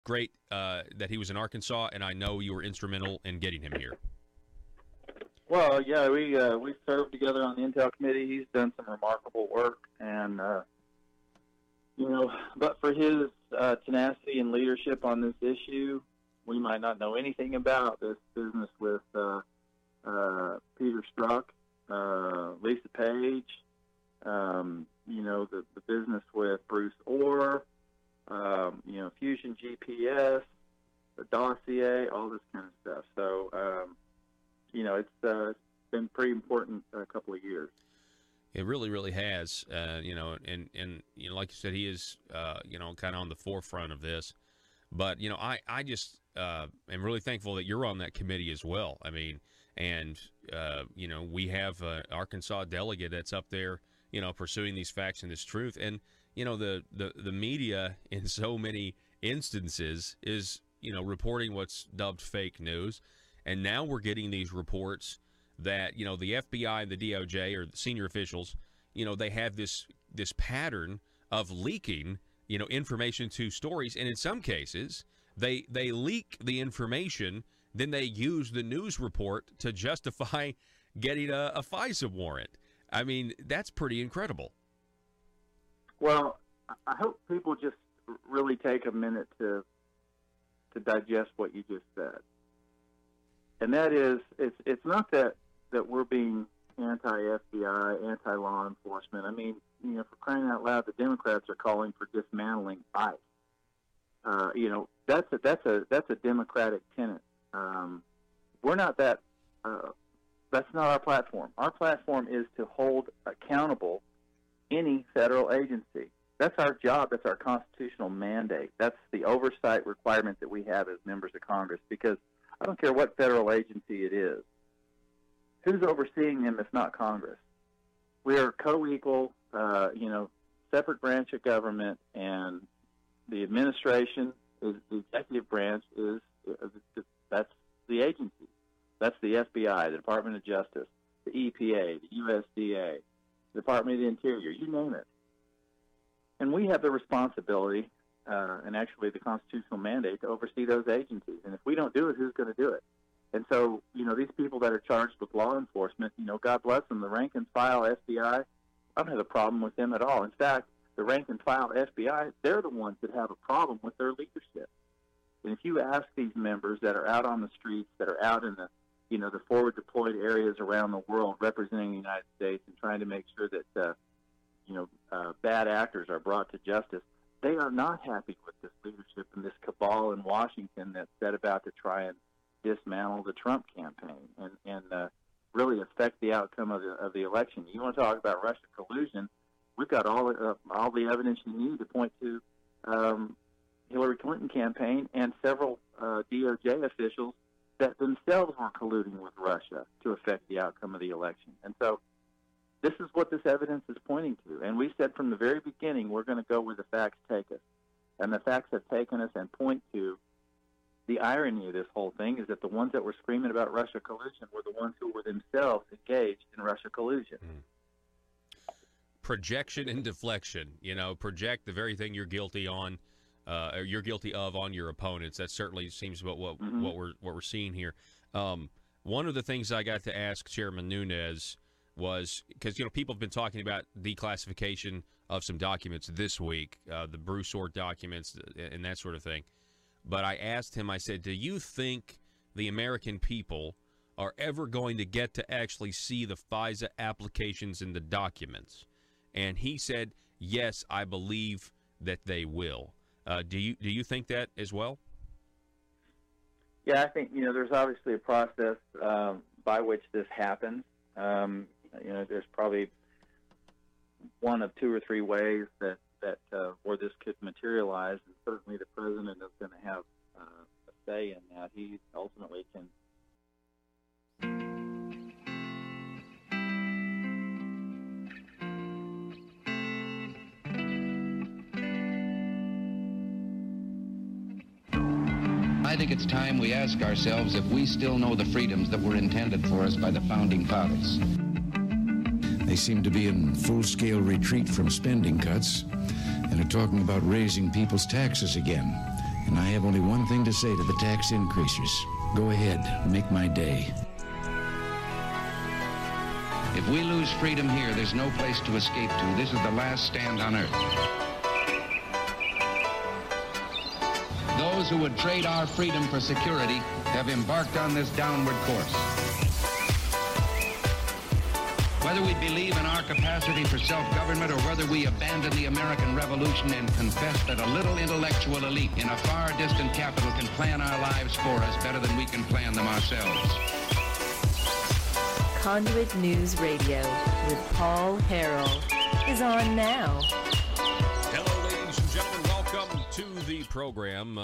great that he was in Arkansas, and I know you were instrumental in getting him here. Well, yeah, we served together on the Intel Committee. He's done some remarkable work, and but for his tenacity and leadership on this issue, we might not know anything about this business with Peter Strzok, Lisa Page, the business with Bruce Orr, Fusion GPS, the dossier, all this kind of stuff. So, it's been pretty important a couple of years. It really, really has, and like you said, he is, kind of on the forefront of this. But, I just am really thankful that you're on that committee as well. I mean, and, we have an Arkansas delegate that's up there, pursuing these facts and this truth. And, the media in so many instances is, reporting what's dubbed fake news. And now we're getting these reports that, the FBI and the DOJ or the senior officials, they have this pattern of leaking, information to stories. And in some cases, they leak the information, then they use the news report to justify getting a FISA warrant. I mean, that's pretty incredible. Well, I hope people just really take a minute to digest what you just said. And that is, it's not that we're being anti-FBI, anti-law enforcement. I mean, for crying out loud, the Democrats are calling for dismantling ICE. That's a Democratic tenet. We're not that. That's not our platform. Our platform is to hold accountable any federal agency. That's our job. That's our constitutional mandate. That's the oversight requirement that we have as members of Congress, because I don't care what federal agency it is. Who's overseeing them if not Congress? We are co-equal, separate branch of government, and the administration is the executive branch that's the agency. That's the FBI, the Department of Justice, the EPA, the USDA, the Department of the Interior, you name it. And we have the responsibility and actually the constitutional mandate to oversee those agencies. And if we don't do it, who's going to do it? And so, these people that are charged with law enforcement, God bless them, the rank and file FBI, I don't have a problem with them at all. In fact, the rank and file FBI, they're the ones that have a problem with their leadership. And if you ask these members that are out on the streets, that are out in the forward deployed areas around the world representing the United States and trying to make sure that, bad actors are brought to justice, they are not happy with this leadership and this cabal in Washington that's set about to try and dismantle the Trump campaign and really affect the outcome of the election. You want to talk about Russia collusion? We've got all the evidence you need to point to Hillary Clinton campaign and several DOJ officials that themselves were colluding with Russia to affect the outcome of the election. And so this is what this evidence is pointing to. And we said from the very beginning, we're going to go where the facts take us. And the facts have taken us and point to the irony of this whole thing is that the ones that were screaming about Russia collusion were the ones who were themselves engaged in Russia collusion. Projection and deflection, project the very thing you're guilty on, or you're guilty of on your opponents. That certainly seems what we're seeing here. One of the things I got to ask Chairman Nunes was, because people have been talking about declassification of some documents this week, the Bruce Orr documents and that sort of thing. But I asked him, I said, do you think the American people are ever going to get to actually see the FISA applications in the documents? And he said, yes, I believe that they will. Do you think that as well? Yeah, I think, there's obviously a process by which this happens. There's probably one of two or three ways that where this could materialize, and certainly the president is going to have a say in that. He ultimately can. I think it's time we ask ourselves if we still know the freedoms that were intended for us by the Founding Fathers. They seem to be in full-scale retreat from spending cuts and are talking about raising people's taxes again And I have only one thing to say to the tax increasers. Go ahead, make my day. If we lose freedom here, there's no place to escape to. This is the last stand on earth. Those who would trade our freedom for security have embarked on this downward course. Whether we believe in our capacity for self-government or whether we abandon the American Revolution and confess that a little intellectual elite in a far distant capital can plan our lives for us better than we can plan them ourselves. Conduit News Radio with Paul Harrell is on now. Hello, ladies and gentlemen. Welcome to the program.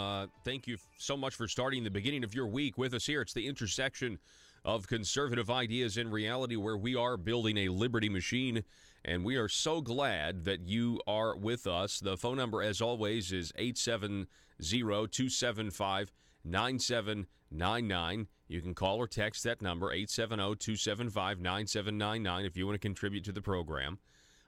Thank you so much for starting the beginning of your week with us here. It's the intersection of conservative ideas and reality where we are building a liberty machine, and we are so glad that you are with us. The phone number, as always, is 870-275-9799. You can call or text that number, 870-275-9799, if you want to contribute to the program.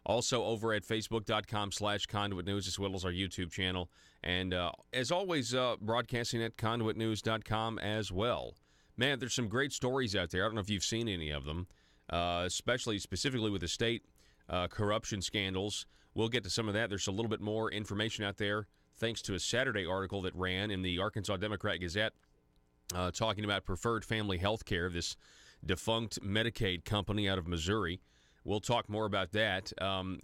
Also over at facebook.com/Conduit News, as well as our YouTube channel. And as always, broadcasting at conduitnews.com as well. Man, there's some great stories out there. I don't know if you've seen any of them, specifically with the state corruption scandals. We'll get to some of that. There's a little bit more information out there, thanks to a Saturday article that ran in the Arkansas Democrat-Gazette, talking about Preferred Family Health Care, this defunct Medicaid company out of Missouri. We'll talk more about that.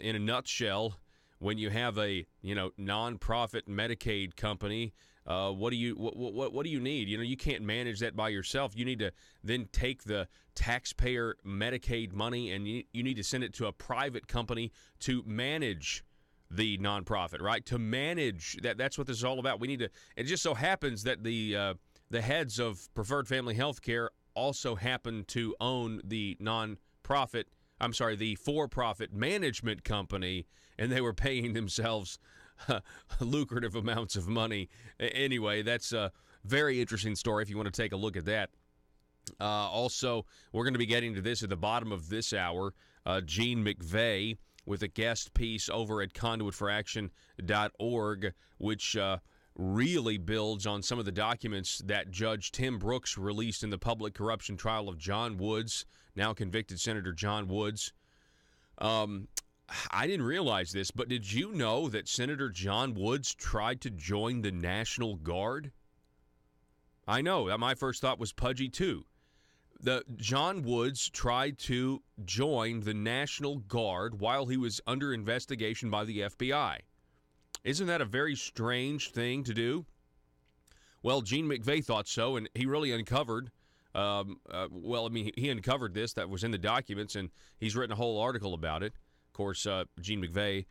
In a nutshell, when you have a nonprofit Medicaid company, what do you need? You can't manage that by yourself. You need to then take the taxpayer Medicaid money and you need to send it to a private company to manage the nonprofit, right? To manage that. That's what this is all about. We need to. It just so happens that the heads of Preferred Family Health Care also happen to own the for-profit management company, and they were paying themselves lucrative amounts of money. Anyway, that's a very interesting story if you want to take a look at that. Also, we're going to be getting to this at the bottom of this hour. Gene McVeigh with a guest piece over at conduitforaction.org, which really builds on some of the documents that Judge Tim Brooks released in the public corruption trial of John Woods, now convicted Senator John Woods. I didn't realize this, but did you know that Senator John Woods tried to join the National Guard? I know. My first thought was pudgy, too. John Woods tried to join the National Guard while he was under investigation by the FBI. Isn't that a very strange thing to do? Well, Gene McVeigh thought so, and he really uncovered he uncovered this that was in the documents, and he's written a whole article about it. Of course, Gene McVeigh,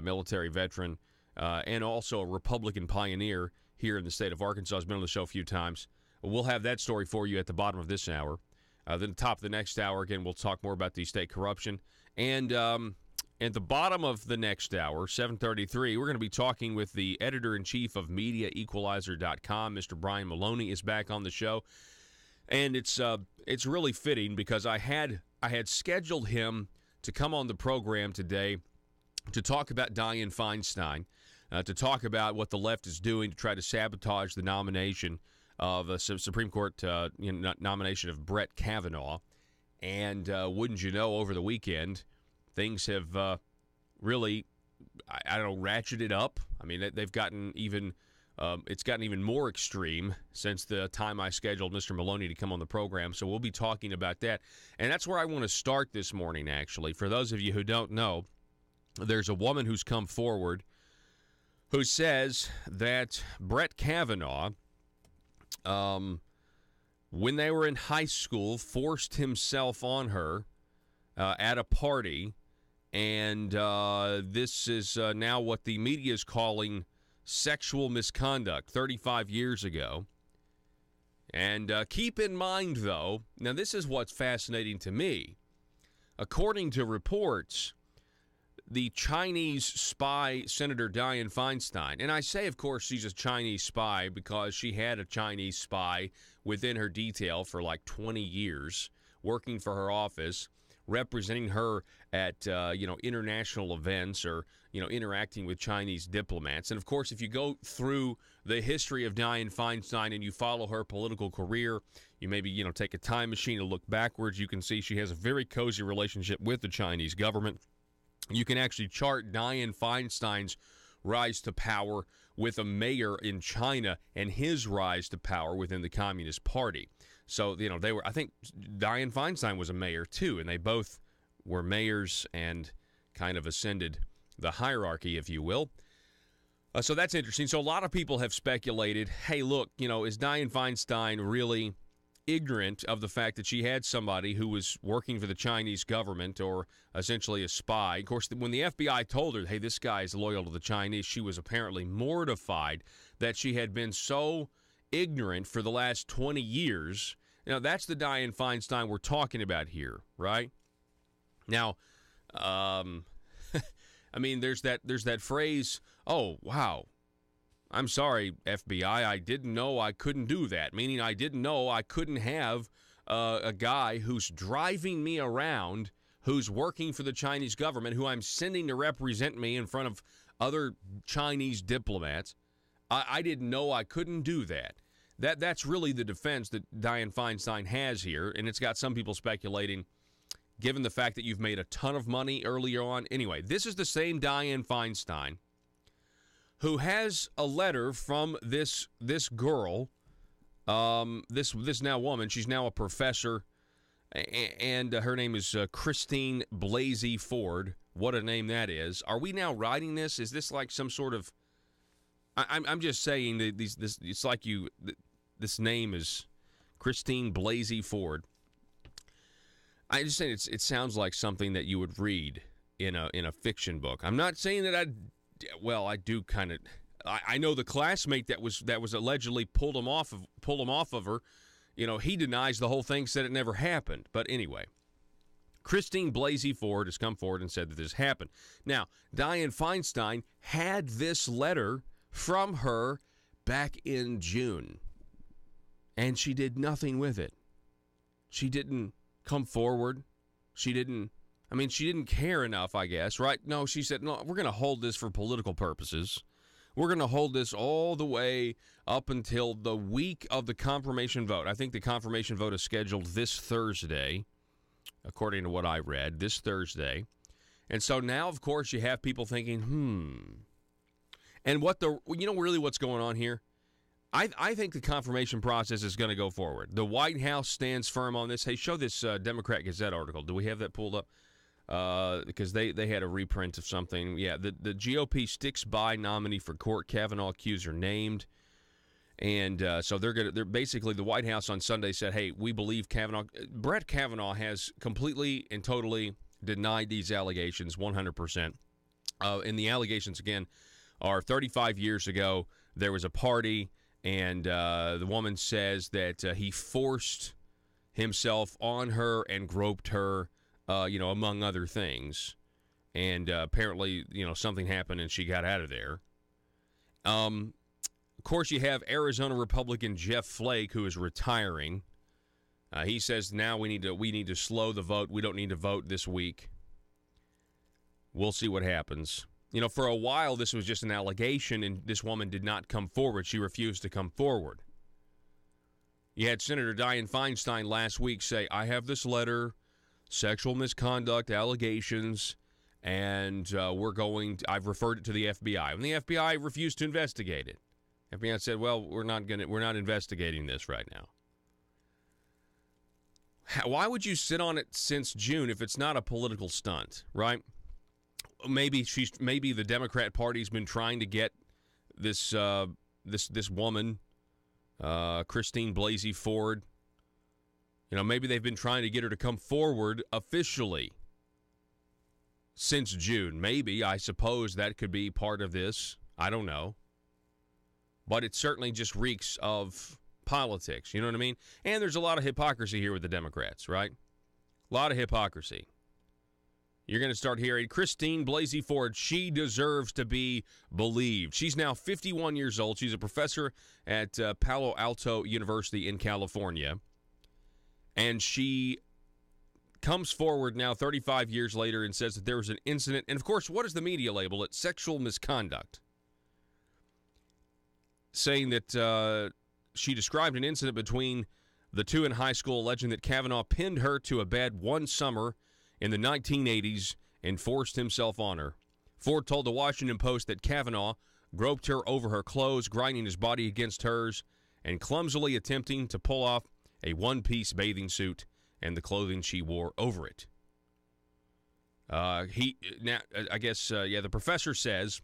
military veteran, and also a Republican pioneer here in the state of Arkansas, has been on the show a few times. We'll have that story for you at the bottom of this hour. Then top of the next hour, again, we'll talk more about the state corruption. And at the bottom of the next hour, 7:33, we're going to be talking with the editor-in-chief of MediaEqualizer.com. Mr. Brian Maloney is back on the show. And it's really fitting because I had scheduled him to come on the program today to talk about Dianne Feinstein, to talk about what the left is doing to try to sabotage the nomination of a Supreme Court nomination of Brett Kavanaugh. And wouldn't you know, over the weekend, things have really, ratcheted up. I mean, they've gotten even, it's gotten even more extreme since the time I scheduled Mr. Maloney to come on the program. So we'll be talking about that. And that's where I want to start this morning, actually. For those of you who don't know, there's a woman who's come forward who says that Brett Kavanaugh, when they were in high school, forced himself on her at a party. And this is now what the media is calling sexual misconduct 35 years ago. And keep in mind, though, now this is what's fascinating to me. According to reports, the Chinese spy, Senator Dianne Feinstein, and I say, of course, she's a Chinese spy because she had a Chinese spy within her detail for like 20 years, working for her office, representing her at international events or interacting with Chinese diplomats. And, of course, if you go through the history of Dianne Feinstein and you follow her political career, you maybe, take a time machine and look backwards, you can see she has a very cozy relationship with the Chinese government. You can actually chart Dianne Feinstein's rise to power with a mayor in China and his rise to power within the Communist Party. So, I think Dianne Feinstein was a mayor, too, and they both were mayors and kind of ascended the hierarchy, if you will. So that's interesting. So a lot of people have speculated, hey, look, is Dianne Feinstein really ignorant of the fact that she had somebody who was working for the Chinese government or essentially a spy? Of course, when the FBI told her, hey, this guy is loyal to the Chinese, she was apparently mortified that she had been so ignorant for the last 20 years. That's the Dianne Feinstein we're talking about here, right? Now, there's that phrase, oh, wow, I'm sorry, FBI, I didn't know I couldn't do that, meaning I didn't know I couldn't have a guy who's driving me around, who's working for the Chinese government, who I'm sending to represent me in front of other Chinese diplomats. I didn't know I couldn't do that. That's really the defense that Dianne Feinstein has here, and it's got some people speculating, given the fact that you've made a ton of money earlier on. Anyway, this is the same Dianne Feinstein who has a letter from this girl, this now woman. She's now a professor, and her name is Christine Blasey Ford. What a name that is. Are we now writing this? Is this like some sort of... I'm just saying that it's like this name is Christine Blasey Ford. I just think it sounds like something that you would read in a fiction book. I'm not saying that I do kind of. I know the classmate that was allegedly pulled him off of her. He denies the whole thing, said it never happened. But anyway, Christine Blasey Ford has come forward and said that this happened. Now, Dianne Feinstein had this letter from her back in June, and she did nothing with it. She didn't come forward. She didn't care enough, I guess, right? No, she said, no, we're going to hold this for political purposes. We're going to hold this all the way up until the week of the confirmation vote. I think the confirmation vote is scheduled this Thursday, according to what I read, this Thursday. And so now, of course, you have people thinking, And really what's going on here? I think the confirmation process is going to go forward. The White House stands firm on this. Hey, show this Democrat Gazette article. Do we have that pulled up? Because they had a reprint of something. Yeah, the GOP sticks by nominee for court. Kavanaugh accuser named. And so they're basically, the White House on Sunday said, hey, we believe Brett Kavanaugh has completely and totally denied these allegations 100%. And the allegations, again, are 35 years ago, there was a party, and the woman says that he forced himself on her and groped her, among other things. And apparently, something happened and she got out of there. Of course, you have Arizona Republican Jeff Flake, who is retiring. He says now we need to slow the vote. We don't need to vote this week. We'll see what happens. For a while, this was just an allegation, and this woman did not come forward. She refused to come forward. You had Senator Dianne Feinstein last week say, I have this letter, sexual misconduct allegations, and I've referred it to the FBI. And the FBI refused to investigate it. FBI said, well, we're not investigating this right now. Why would you sit on it since June if it's not a political stunt, right? Maybe the Democrat Party's been trying to get this woman, Christine Blasey Ford. Maybe they've been trying to get her to come forward officially since June. Maybe, I suppose that could be part of this. I don't know. But it certainly just reeks of politics. You know what I mean? And there's a lot of hypocrisy here with the Democrats, right? A lot of hypocrisy. You're going to start hearing Christine Blasey Ford, she deserves to be believed. She's now 51 years old. She's a professor at Palo Alto University in California. And she comes forward now 35 years later and says that there was an incident. And, of course, what does the media label it? Sexual misconduct. Saying that she described an incident between the two in high school, alleging that Kavanaugh pinned her to a bed one summer in the 1980s and forced himself on her. Ford told the Washington Post that Kavanaugh groped her over her clothes, grinding his body against hers, and clumsily attempting to pull off a one-piece bathing suit and the clothing she wore over it. The professor says,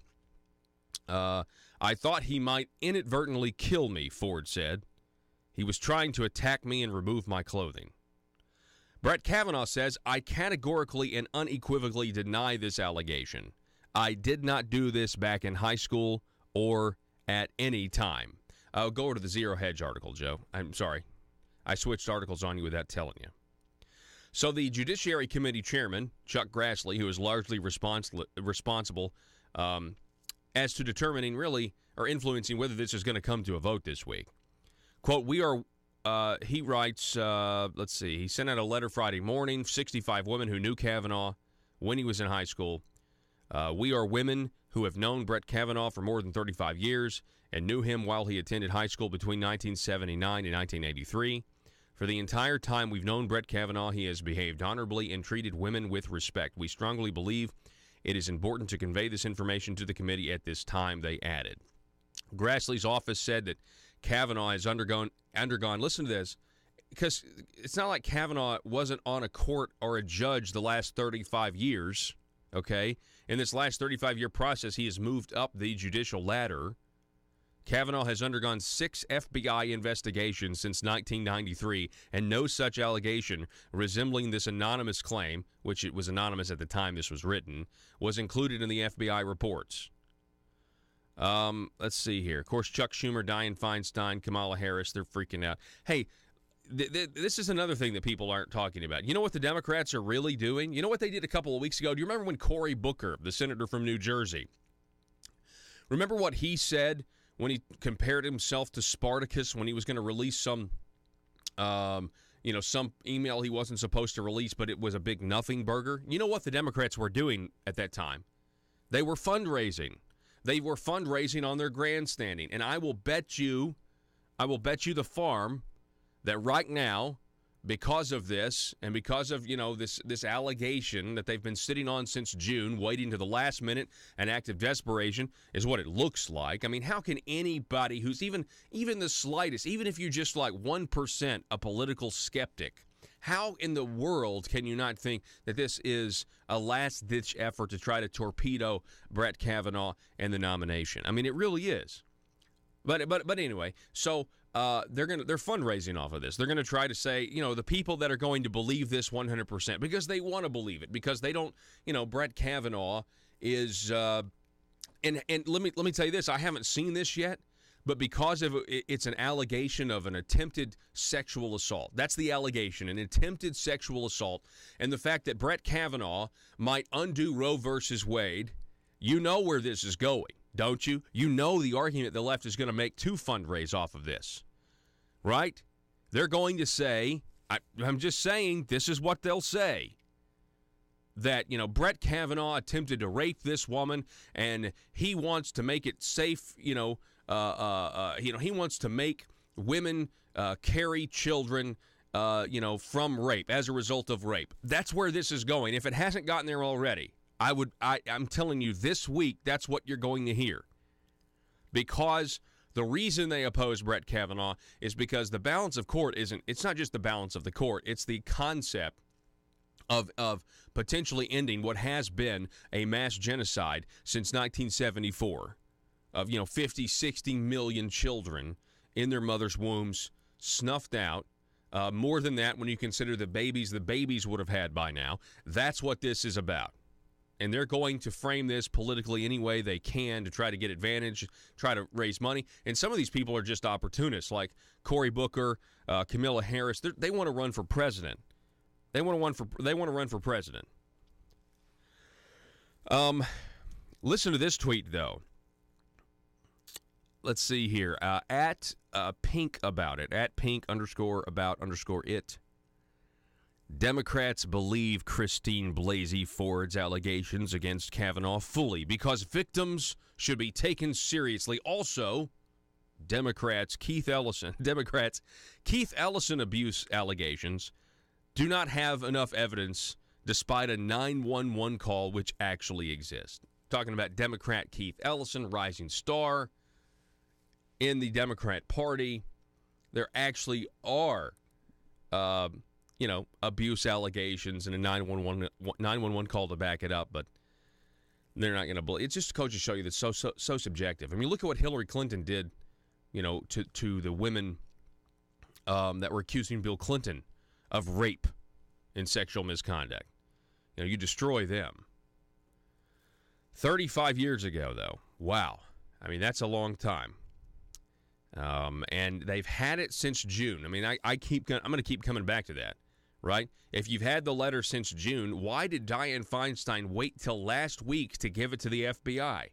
I thought he might inadvertently kill me, Ford said. He was trying to attack me and remove my clothing. Brett Kavanaugh says, I categorically and unequivocally deny this allegation. I did not do this back in high school or at any time. I'll go over to the Zero Hedge article, Joe. I'm sorry. I switched articles on you without telling you. So the Judiciary Committee chairman, Chuck Grassley, who is largely responsible as to determining really or influencing whether this is going to come to a vote this week. Quote, he writes, he sent out a letter Friday morning, 65 women who knew Kavanaugh when he was in high school. We are women who have known Brett Kavanaugh for more than 35 years and knew him while he attended high school between 1979 and 1983. For the entire time we've known Brett Kavanaugh, he has behaved honorably and treated women with respect. We strongly believe it is important to convey this information to the committee at this time, they added. Grassley's office said that Kavanaugh has undergone, listen to this, because it's not like Kavanaugh wasn't on a court or a judge the last 35 years, okay? In this last 35-year process, he has moved up the judicial ladder. Kavanaugh has undergone 6 FBI investigations since 1993, and no such allegation resembling this anonymous claim, which it was anonymous at the time this was written, was included in the FBI reports. Let's see here. Of course, Chuck Schumer, Dianne Feinstein, Kamala Harris, they're freaking out. Hey, this is another thing that people aren't talking about. You know what the Democrats are really doing? You know what they did a couple of weeks ago? Do you remember when Cory Booker, the senator from New Jersey, remember what he said when he compared himself to Spartacus when he was going to release some email he wasn't supposed to release, but it was a big nothing burger? You know what the Democrats were doing at that time? They were fundraising. They were fundraising on their grandstanding. And I will bet you the farm that right now, because of this and because of, this allegation that they've been sitting on since June, waiting to the last minute, an act of desperation is what it looks like. I mean, how can anybody who's even the slightest, even if you're just like 1% a political skeptic, how in the world can you not think that this is a last-ditch effort to try to torpedo Brett Kavanaugh and the nomination? I mean, it really is. But anyway, so they're fundraising off of this. They're going to try to say, the people that are going to believe this 100% because they want to believe it, because they don't, Brett Kavanaugh is and let me tell you this, I haven't seen this yet. But because of it's an allegation of an attempted sexual assault. That's the allegation, an attempted sexual assault. And the fact that Brett Kavanaugh might undo Roe versus Wade, you know where this is going, don't you? You know the argument the left is going to make to fundraise off of this, right? They're going to say, I'm just saying, this is what they'll say. That, Brett Kavanaugh attempted to rape this woman, and he wants to make it safe, he wants to make women carry children, from rape, as a result of rape. That's where this is going. If it hasn't gotten there already, I'm telling you this week, that's what you're going to hear. Because the reason they oppose Brett Kavanaugh is because the balance of court it's not just the balance of the court, it's the concept of potentially ending what has been a mass genocide since 1974 of, 50, 60 million children in their mother's wombs snuffed out. More than that when you consider the babies would have had by now. That's what this is about. And they're going to frame this politically any way they can to try to get advantage, try to raise money. And some of these people are just opportunists, like Cory Booker, Kamala Harris. They want to run for president. They want to run for president. Listen to this tweet, though. Let's see here. At Pink about it. At Pink _about_it. Democrats believe Christine Blasey Ford's allegations against Kavanaugh fully because victims should be taken seriously. Also, Democrats Keith Ellison abuse allegations do not have enough evidence despite a 911 call which actually exists. Talking about Democrat Keith Ellison, rising star in the Democrat Party. There actually are abuse allegations and a 911 call to back it up, but they're not going to believe. It's just to show you that it's so subjective. I mean, look at what Hillary Clinton did, to the women that were accusing Bill Clinton of rape and sexual misconduct. You destroy them. 35 years ago, though, wow. I mean, that's a long time. And they've had it since June. I mean, I'm going to keep coming back to that, right? If you've had the letter since June, why did Dianne Feinstein wait till last week to give it to the FBI?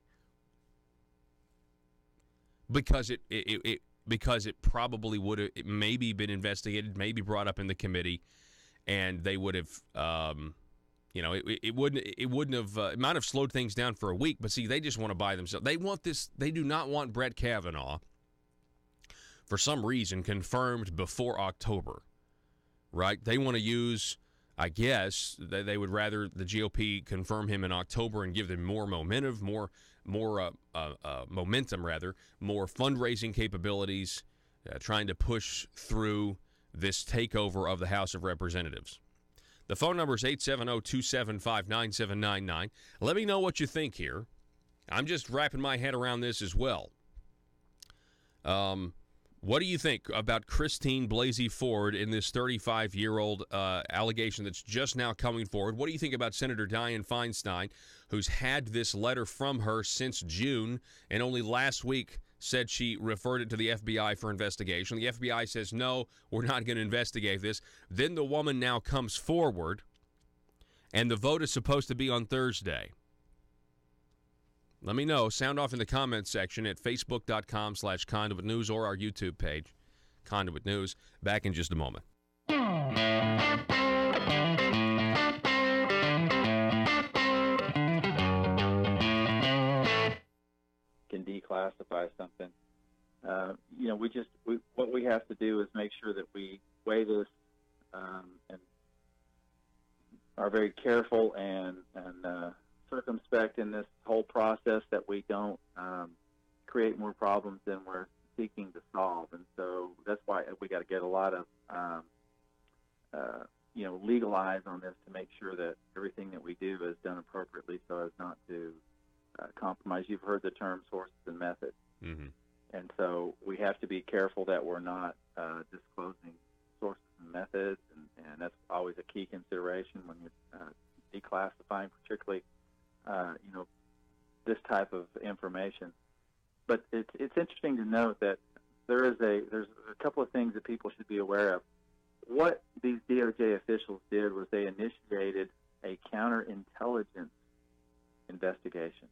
Because it probably would have maybe been investigated, maybe brought up in the committee, and they would have, it wouldn't have. It might have slowed things down for a week. But see, they just want to buy themselves. They want this. They do not want Brett Kavanaugh, for some reason, confirmed before October, right? They want to use, I guess, they would rather the GOP confirm him in October and give them more momentum, more fundraising capabilities, trying to push through this takeover of the House of Representatives. The phone number is 870-275-9799. Let me know what you think here. I'm just wrapping my head around this as well. What do you think about Christine Blasey Ford in this 35-year-old allegation that's just now coming forward? What do you think about Senator Dianne Feinstein, who's had this letter from her since June and only last week said she referred it to the FBI for investigation? The FBI says, no, we're not going to investigate this. Then the woman now comes forward, and the vote is supposed to be on Thursday. Let me know. Sound off in the comments section at facebook.com/Conduit News or our YouTube page, Conduit News. Back in just a moment. Can declassify something. What we have to do is make sure that we weigh this and are very careful and circumspect in this whole process, that we don't create more problems than we're seeking to solve. And so that's why we got to get a lot of legal eyes on this to make sure that everything that we do is done appropriately so as not to compromise. You've heard the term sources and methods. Mm-hmm. And so we have to be careful that we're not disclosing sources and methods, and that's always a key consideration when you're declassifying, particularly this type of information. But it's interesting to note that there's a couple of things that people should be aware of. What these DOJ officials did was they initiated a counterintelligence investigation.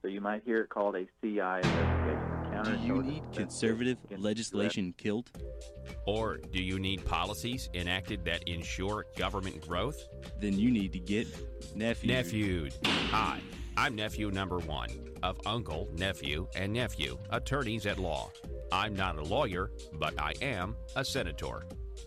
So you might hear it called a CI investigation. Do you need conservative legislation killed? Or do you need policies enacted that ensure government growth? Then you need to get Nephewed. Hi, I'm nephew number 1 of uncle, nephew, and nephew, attorneys at law. I'm not a lawyer, but I am a senator.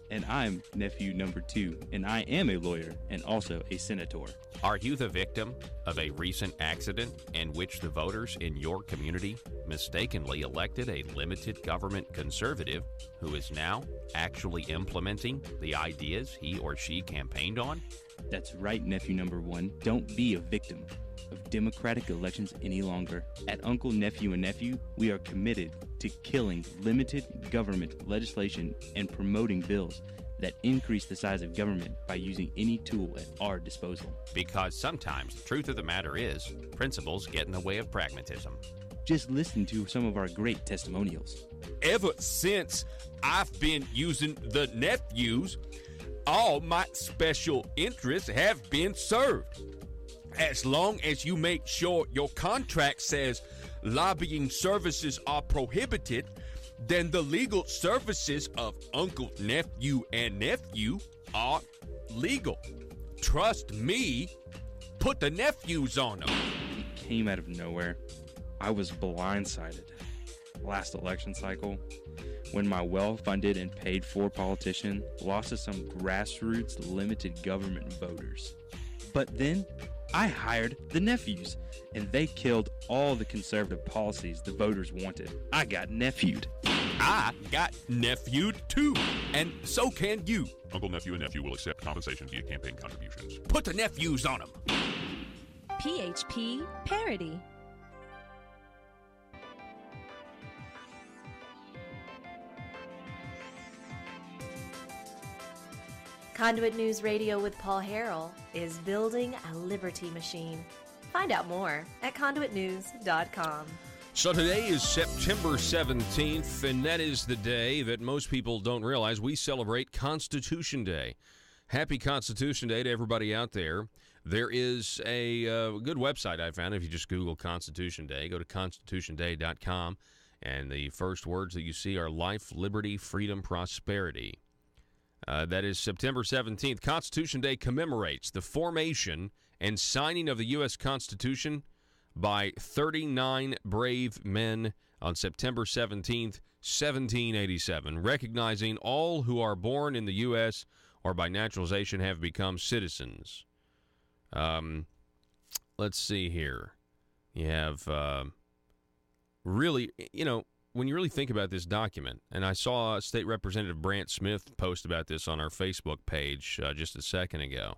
And I'm nephew number 2, and I am a lawyer and also a senator. Are you the victim of a recent accident in which the voters in your community mistakenly elected a limited government conservative who is now actually implementing the ideas he or she campaigned on? That's right, nephew number 1. Don't be a victim of democratic elections any longer. At Uncle, Nephew, and Nephew, we are committed to killing limited government legislation and promoting bills that increase the size of government by using any tool at our disposal. Because sometimes the truth of the matter is, principles get in the way of pragmatism. Just listen to some of our great testimonials. Ever since I've been using the nephews, all my special interests have been served. As long as you make sure your contract says lobbying services are prohibited, then the legal services of Uncle, Nephew, and Nephew are legal. Trust me. Put the nephews on them. It came out of nowhere. I was blindsided last election cycle when my well-funded and paid-for politician lost to some grassroots limited government voters. But then I hired the nephews, and they killed all the conservative policies the voters wanted. I got nephewed. I got nephewed too, and so can you. Uncle, nephew, and nephew will accept compensation via campaign contributions. Put the nephews on them. PHP Parody. Conduit News Radio with Paul Harrell is building a liberty machine. Find out more at conduitnews.com. So today is September 17th, and that is the day that most people don't realize we celebrate Constitution Day. Happy Constitution Day to everybody out there. There is a good website I found. If you just Google Constitution Day, go to constitutionday.com, and the first words that you see are life, liberty, freedom, prosperity. That is September 17th. Constitution Day commemorates the formation and signing of the U.S. Constitution by 39 brave men on September 17th, 1787, recognizing all who are born in the U.S. or by naturalization have become citizens. Let's see here. You have really, when you really think about this document, and I saw State Representative Brant Smith post about this on our Facebook page just a second ago,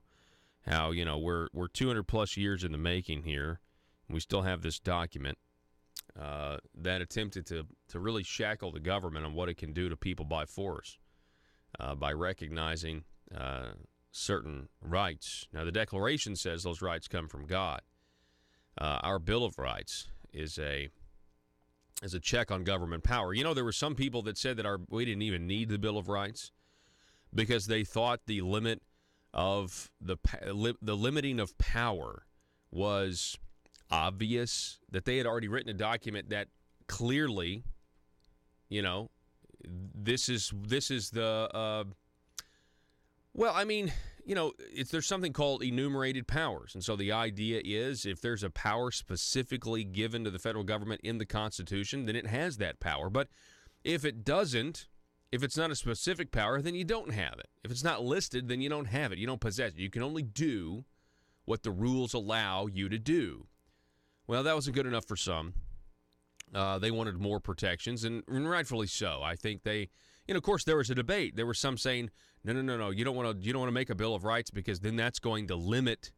how, we're 200 plus years in the making here, and we still have this document that attempted to really shackle the government on what it can do to people by force by recognizing certain rights. Now, the Declaration says those rights come from God. Our Bill of Rights is a check on government power. There were some people that said that we didn't even need the Bill of Rights because they thought the limit of the limiting of power was obvious, that they had already written a document that clearly, this is the there's something called enumerated powers. And so the idea is if there's a power specifically given to the federal government in the Constitution, then it has that power. But if it doesn't, if it's not a specific power, then you don't have it. If it's not listed, then you don't have it. You don't possess it. You can only do what the rules allow you to do. Well, that wasn't good enough for some. They wanted more protections, and rightfully so. I think they, of course, there was a debate. There were some saying, no, you don't want to make a Bill of Rights because then that's going to limit,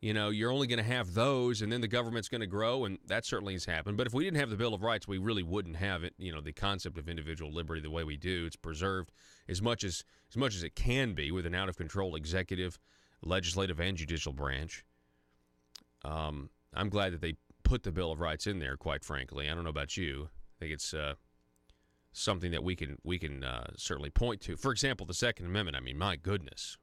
you're only going to have those, and then the government's going to grow, and that certainly has happened. But if we didn't have the Bill of Rights, we really wouldn't have it. The concept of individual liberty the way we do. It's preserved as much as it can be with an out of control executive, legislative, and judicial branch. I'm glad that they put the Bill of Rights in there, quite frankly. I don't know about you. I think it's something that we can certainly point to. For example, the Second Amendment. I mean, my goodness,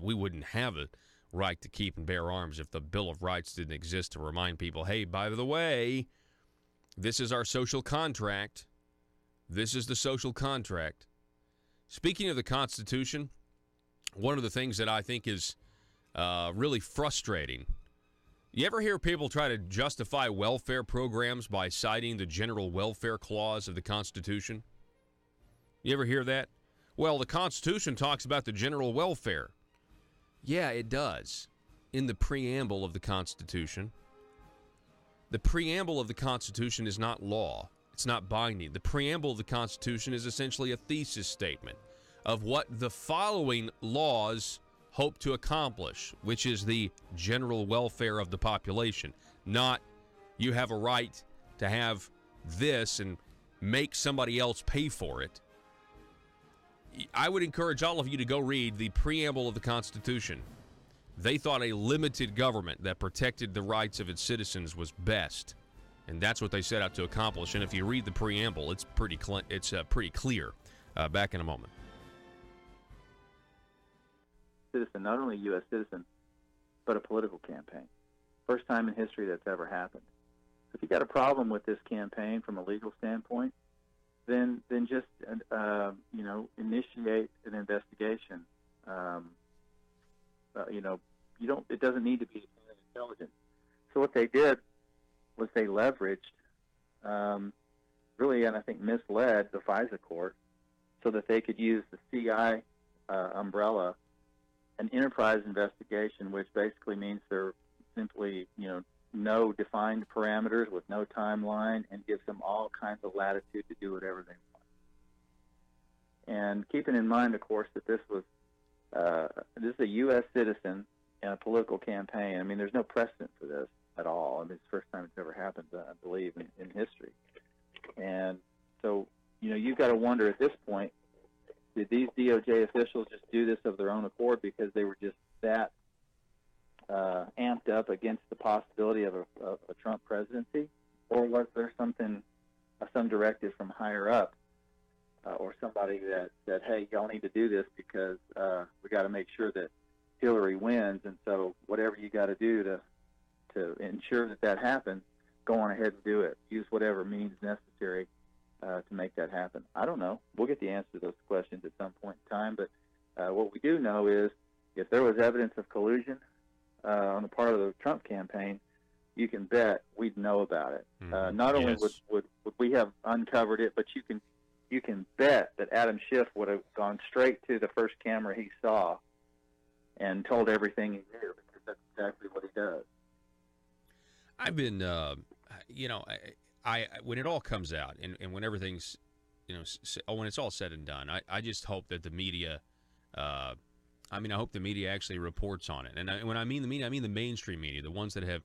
we wouldn't have a right to keep and bear arms if the Bill of Rights didn't exist to remind people, hey, by the way, this is our social contract. This is the social contract. Speaking of the Constitution, one of the things that I think is really frustrating, you ever hear people try to justify welfare programs by citing the general welfare clause of the Constitution? You ever hear that? Well, the Constitution talks about the general welfare. Yeah, it does. In the preamble of the Constitution. The preamble of the Constitution is not law. It's not binding. The preamble of the Constitution is essentially a thesis statement of what the following laws hope to accomplish, which is the general welfare of the population. Not you have a right to have this and make somebody else pay for it. I would encourage all of you to go read the preamble of the Constitution. They thought a limited government that protected the rights of its citizens was best, and that's what they set out to accomplish. And if you read the preamble, it's pretty clear. Back in a moment. Citizen, not only a U.S. citizen, but a political campaign. First time in history that's ever happened. If you got a problem with this campaign from a legal standpoint, then just initiate an investigation. It doesn't need to be intelligence. So what they did was they leveraged, really, and I think misled the FISA court so that they could use the CI umbrella, an enterprise investigation, which basically means they're simply, no defined parameters with no timeline, and gives them all kinds of latitude to do whatever they want. And keeping in mind, of course, that this is a U.S. citizen in a political campaign. I mean, there's no precedent for this at all. I mean, it's the first time it's ever happened, I believe, in history. And so, you've got to wonder at this point, did these DOJ officials just do this of their own accord because they were just that amped up against the possibility of a Trump presidency? Or was there some directive from higher up or somebody that said, hey, y'all need to do this because we got to make sure that Hillary wins, and so whatever you got to do to ensure that happens, go on ahead and do it. Use whatever means necessary to make that happen. I don't know. We'll get the answer to those questions at some point in time, but what we do know is if there was evidence of collusion on the part of the Trump campaign, you can bet we'd know about it. Not only would we have uncovered it, but you can bet that Adam Schiff would have gone straight to the first camera he saw and told everything he knew, because that's exactly what he does. I've been, I when it all comes out and when everything's, when it's all said and done, I just hope that the media, I hope the media actually reports on it. And when I mean the media, I mean the mainstream media, the ones that have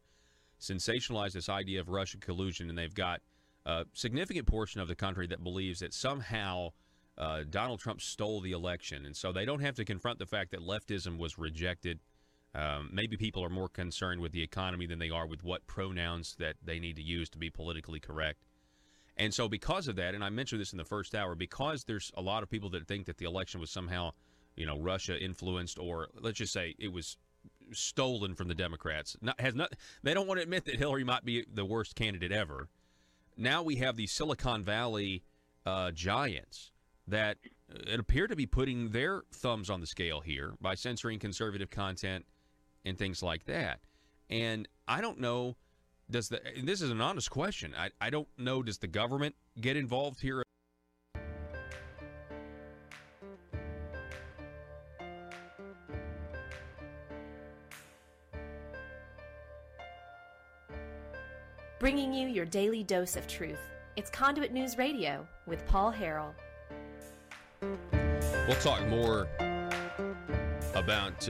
sensationalized this idea of Russian collusion, and they've got a significant portion of the country that believes that somehow Donald Trump stole the election, and so they don't have to confront the fact that leftism was rejected. Maybe people are more concerned with the economy than they are with what pronouns that they need to use to be politically correct. And so because of that, and I mentioned this in the first hour, because there's a lot of people that think that the election was somehow, Russia influenced, or let's just say it was stolen from the Democrats. They don't want to admit that Hillary might be the worst candidate ever. Now we have these Silicon Valley giants that appear to be putting their thumbs on the scale here by censoring conservative content and things like that. And I don't know, and this is an honest question, I don't know, does the government get involved here? Bringing you your daily dose of truth. It's Conduit News Radio with Paul Harrell. We'll talk more about,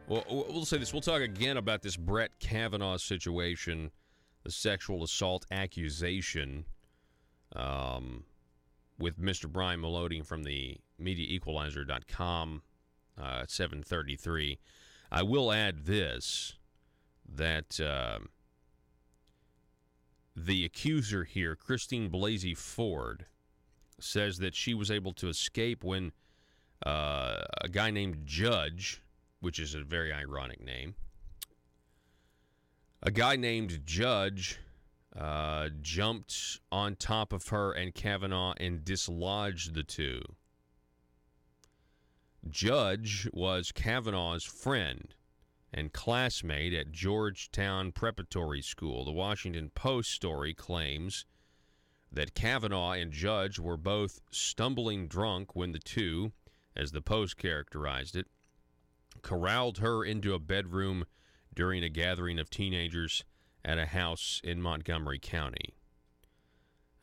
we'll say this, we'll talk again about this Brett Kavanaugh situation, the sexual assault accusation with Mr. Brian Maloney from the MediaEqualizer.com at 7:33. I will add this, that the accuser here, Christine Blasey Ford, says that she was able to escape when a guy named Judge, which is a very ironic name, a guy named Judge jumped on top of her and Kavanaugh and dislodged the two. Judge was Kavanaugh's friend and classmate at Georgetown Preparatory School. The Washington Post story claims that Kavanaugh and Judge were both stumbling drunk when the two, as the Post characterized it, corralled her into a bedroom during a gathering of teenagers at a house in Montgomery County.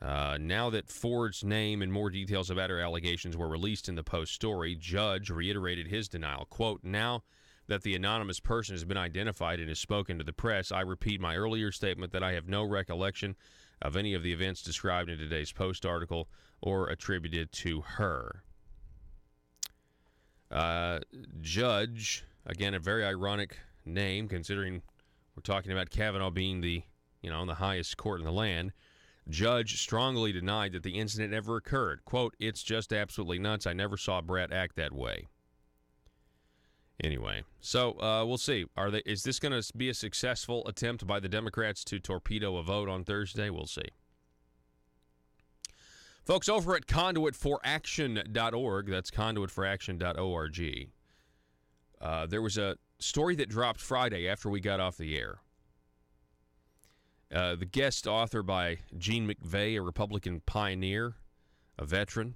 Now that Ford's name and more details about her allegations were released in the Post story, Judge reiterated his denial. Quote, "Now that the anonymous person has been identified and has spoken to the press, I repeat my earlier statement that I have no recollection of any of the events described in today's Post article or attributed to her." Judge, again, a very ironic name considering we're talking about Kavanaugh being the highest court in the land. Judge strongly denied that the incident ever occurred. Quote, "It's just absolutely nuts. I never saw Brett act that way." Anyway, so we'll see. Is this going to be a successful attempt by the Democrats to torpedo a vote on Thursday? We'll see. Folks, over at conduitforaction.org, that's conduitforaction.org, there was a story that dropped Friday after we got off the air. The guest author by Gene McVeigh, a Republican pioneer, a veteran,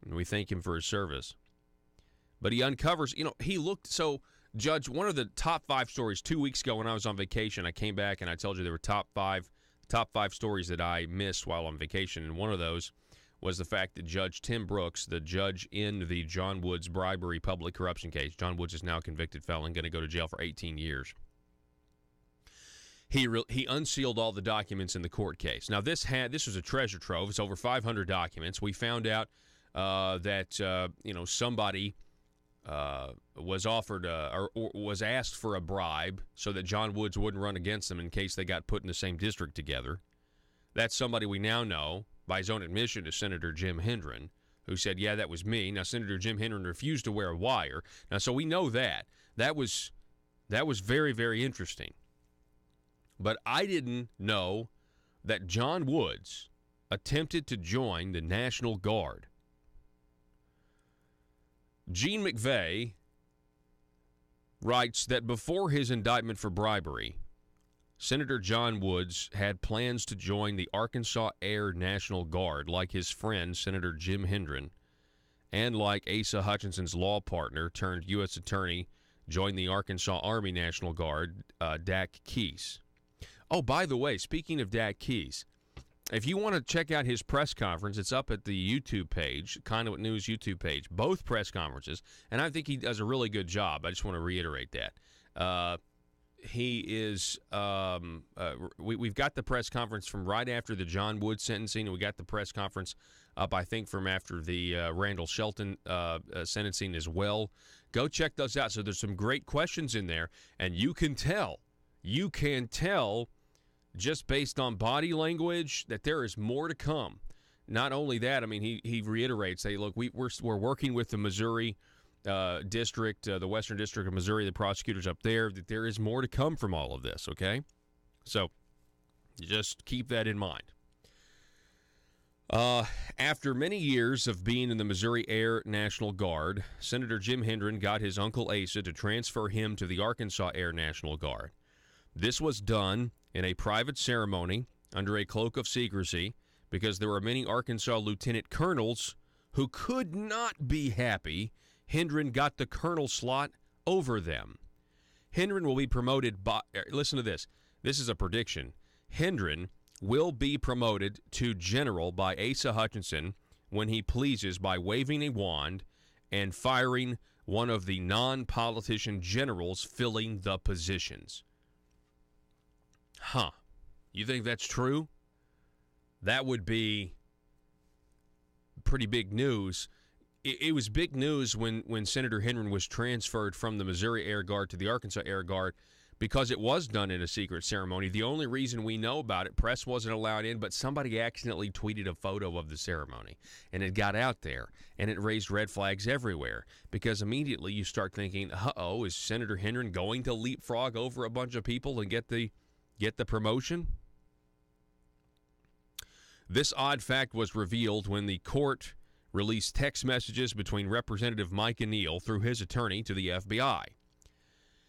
and we thank him for his service. But he uncovers, Judge, one of the top 5 stories 2 weeks ago when I was on vacation, I came back and I told you there were top five stories that I missed while on vacation, and one of those was the fact that Judge Tim Brooks, the judge in the John Woods bribery public corruption case, John Woods is now a convicted felon, going to go to jail for 18 years. He unsealed all the documents in the court case. Now, this was a treasure trove. It's over 500 documents. We found out that somebody was offered or was asked for a bribe so that John Woods wouldn't run against them in case they got put in the same district together. That's somebody we now know, by his own admission, is Senator Jim Hendren, who said, yeah, that was me. Now, Senator Jim Hendren refused to wear a wire. Now, so we know that. That was very, very interesting. But I didn't know that John Woods attempted to join the National Guard. Gene McVeigh writes that before his indictment for bribery, Senator John Woods had plans to join the Arkansas Air National Guard like his friend, Senator Jim Hendren, and like Asa Hutchinson's law partner turned U.S. attorney, joined the Arkansas Army National Guard, Dak Keese. Oh, by the way, speaking of Dak Keese, if you want to check out his press conference, it's up at the YouTube page, Conduit News YouTube page, both press conferences, and I think he does a really good job. I just want to reiterate that. He is, we've got the press conference from right after the John Woods sentencing, and we got the press conference up, I think, from after the Randall Shelton sentencing as well. Go check those out. So there's some great questions in there, and you can tell just based on body language that there is more to come. Not only that, I mean, he reiterates, hey, look, we're working with the Missouri district, the Western District of Missouri, the prosecutors up there, that there is more to come from all of this, okay? So just keep that in mind. After many years of being in the Missouri Air National Guard, Senator Jim Hendren got his uncle Asa to transfer him to the Arkansas Air National Guard. This was done in a private ceremony under a cloak of secrecy because there were many Arkansas lieutenant colonels who could not be happy Hendren got the colonel slot over them. Hendren will be promoted by, listen to this. This is a prediction. Hendren will be promoted to general by Asa Hutchinson when he pleases by waving a wand and firing one of the non-politician generals filling the positions. Huh. You think that's true? That would be pretty big news. It was big news when Senator Hendren was transferred from the Missouri Air Guard to the Arkansas Air Guard because it was done in a secret ceremony. The only reason we know about it, press wasn't allowed in, but somebody accidentally tweeted a photo of the ceremony, and it got out there, and it raised red flags everywhere because immediately you start thinking, uh-oh, is Senator Hendren going to leapfrog over a bunch of people and get the promotion? This odd fact was revealed when the court released text messages between Representative Mike Neal through his attorney to the FBI.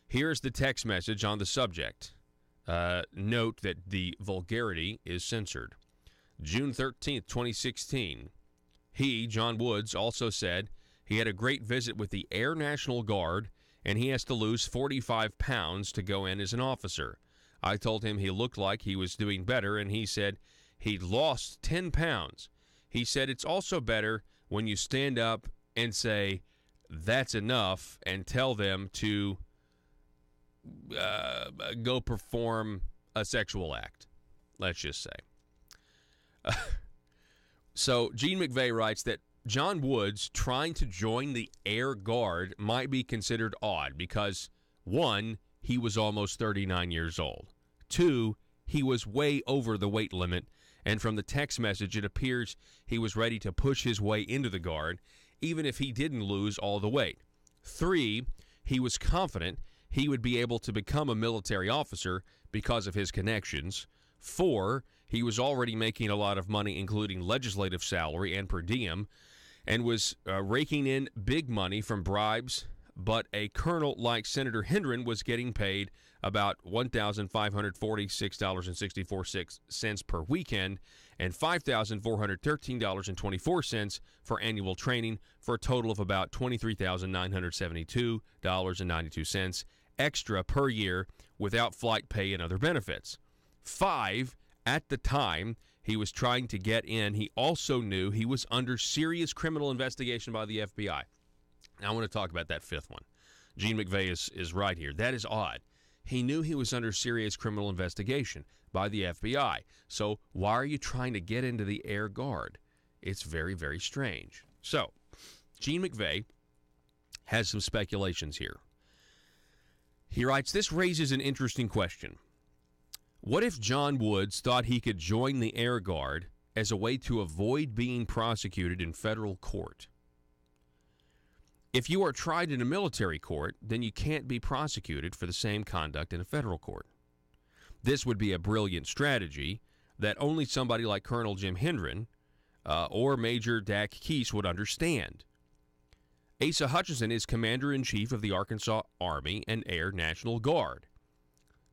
Here's the text message on the subject. Note that the vulgarity is censored. June 13th, 2016. He, John Woods, also said he had a great visit with the Air National Guard and he has to lose 45 pounds to go in as an officer. I told him he looked like he was doing better, and he said he'd lost 10 pounds. He said it's also better when you stand up and say, that's enough, and tell them to go perform a sexual act, let's just say. So Gene McVeigh writes that John Woods trying to join the Air Guard might be considered odd because, one, he was almost 39 years old. Two, he was way over the weight limit, and from the text message, it appears he was ready to push his way into the Guard, even if he didn't lose all the weight. Three, he was confident he would be able to become a military officer because of his connections. Four, he was already making a lot of money, including legislative salary and per diem, and was raking in big money from bribes but a colonel like Senator Hendren was getting paid about $1,546.64 per weekend and $5,413.24 for annual training, for a total of about $23,972.92 extra per year without flight pay and other benefits. 5, at the time he was trying to get in, he also knew he was under serious criminal investigation by the FBI. Now, I want to talk about that 5th one. Gene McVeigh is right here. That is odd. He knew he was under serious criminal investigation by the FBI. So why are you trying to get into the Air Guard? It's very, very strange. So Gene McVeigh has some speculations here. He writes, this raises an interesting question. What if John Woods thought he could join the Air Guard as a way to avoid being prosecuted in federal court? If you are tried in a military court, then you can't be prosecuted for the same conduct in a federal court. This would be a brilliant strategy that only somebody like Colonel Jim Hendren or Major Dak Keese would understand. Asa Hutchinson is Commander-in-Chief of the Arkansas Army and Air National Guard.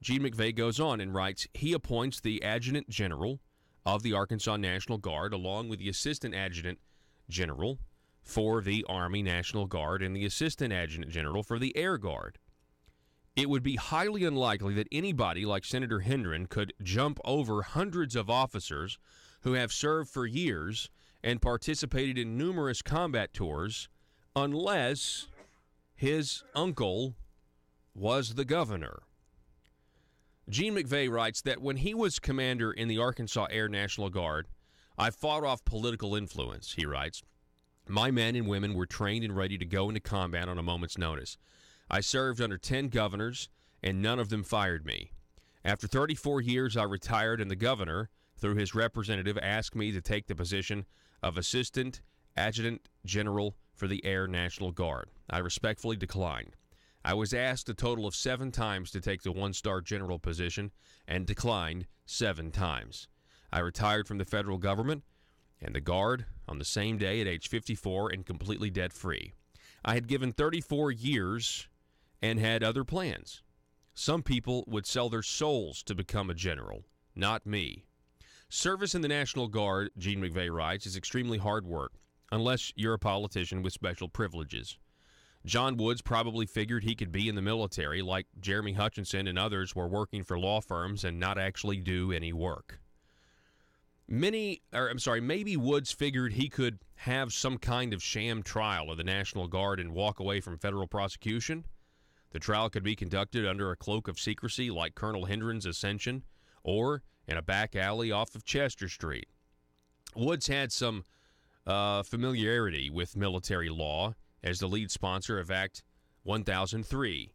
Gene McVeigh goes on and writes, he appoints the Adjutant General of the Arkansas National Guard along with the Assistant Adjutant General for the Army National Guard and the Assistant Adjutant General for the Air Guard. It would be highly unlikely that anybody like Senator Hendren could jump over hundreds of officers who have served for years and participated in numerous combat tours unless his uncle was the governor. Gene McVeigh writes that when he was commander in the Arkansas Air National Guard, I fought off political influence, he writes. My men and women were trained and ready to go into combat on a moment's notice. I served under 10 governors, and none of them fired me. After 34 years, I retired, and the governor, through his representative, asked me to take the position of Assistant Adjutant General for the Air National Guard. I respectfully declined. I was asked a total of 7 times to take the 1-star general position and declined 7 times. I retired from the federal government and the Guard on the same day at age 54 and completely debt-free. I had given 34 years and had other plans. Some people would sell their souls to become a general, not me. Service in the National Guard, Gene McVeigh writes, is extremely hard work, unless you're a politician with special privileges. John Woods probably figured he could be in the military like Jeremy Hutchinson and others were working for law firms and not actually do any work. Maybe Woods figured he could have some kind of sham trial of the National Guard and walk away from federal prosecution. The trial could be conducted under a cloak of secrecy like Colonel Hendren's ascension or in a back alley off of Chester Street. Woods had some familiarity with military law as the lead sponsor of Act 1003,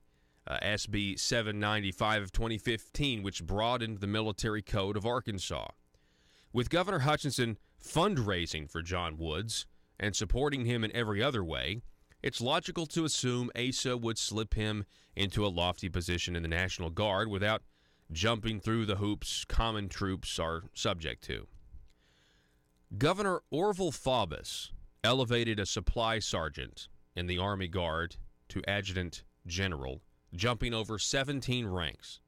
SB 795 of 2015, which broadened the military code of Arkansas. With Governor Hutchinson fundraising for John Woods and supporting him in every other way, it's logical to assume Asa would slip him into a lofty position in the National Guard without jumping through the hoops common troops are subject to. Governor Orville Faubus elevated a supply sergeant in the Army Guard to Adjutant General, jumping over 17 ranks.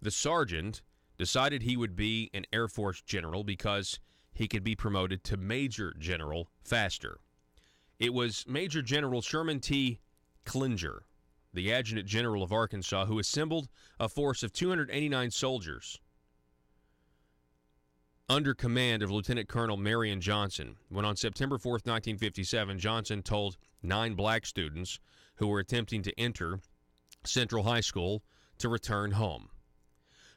The sergeant decided he would be an Air Force general because he could be promoted to Major General faster. It was Major General Sherman T. Klinger, the Adjutant General of Arkansas, who assembled a force of 289 soldiers under command of Lieutenant Colonel Marion Johnson, when on September 4th, 1957, Johnson told 9 black students who were attempting to enter Central High School to return home.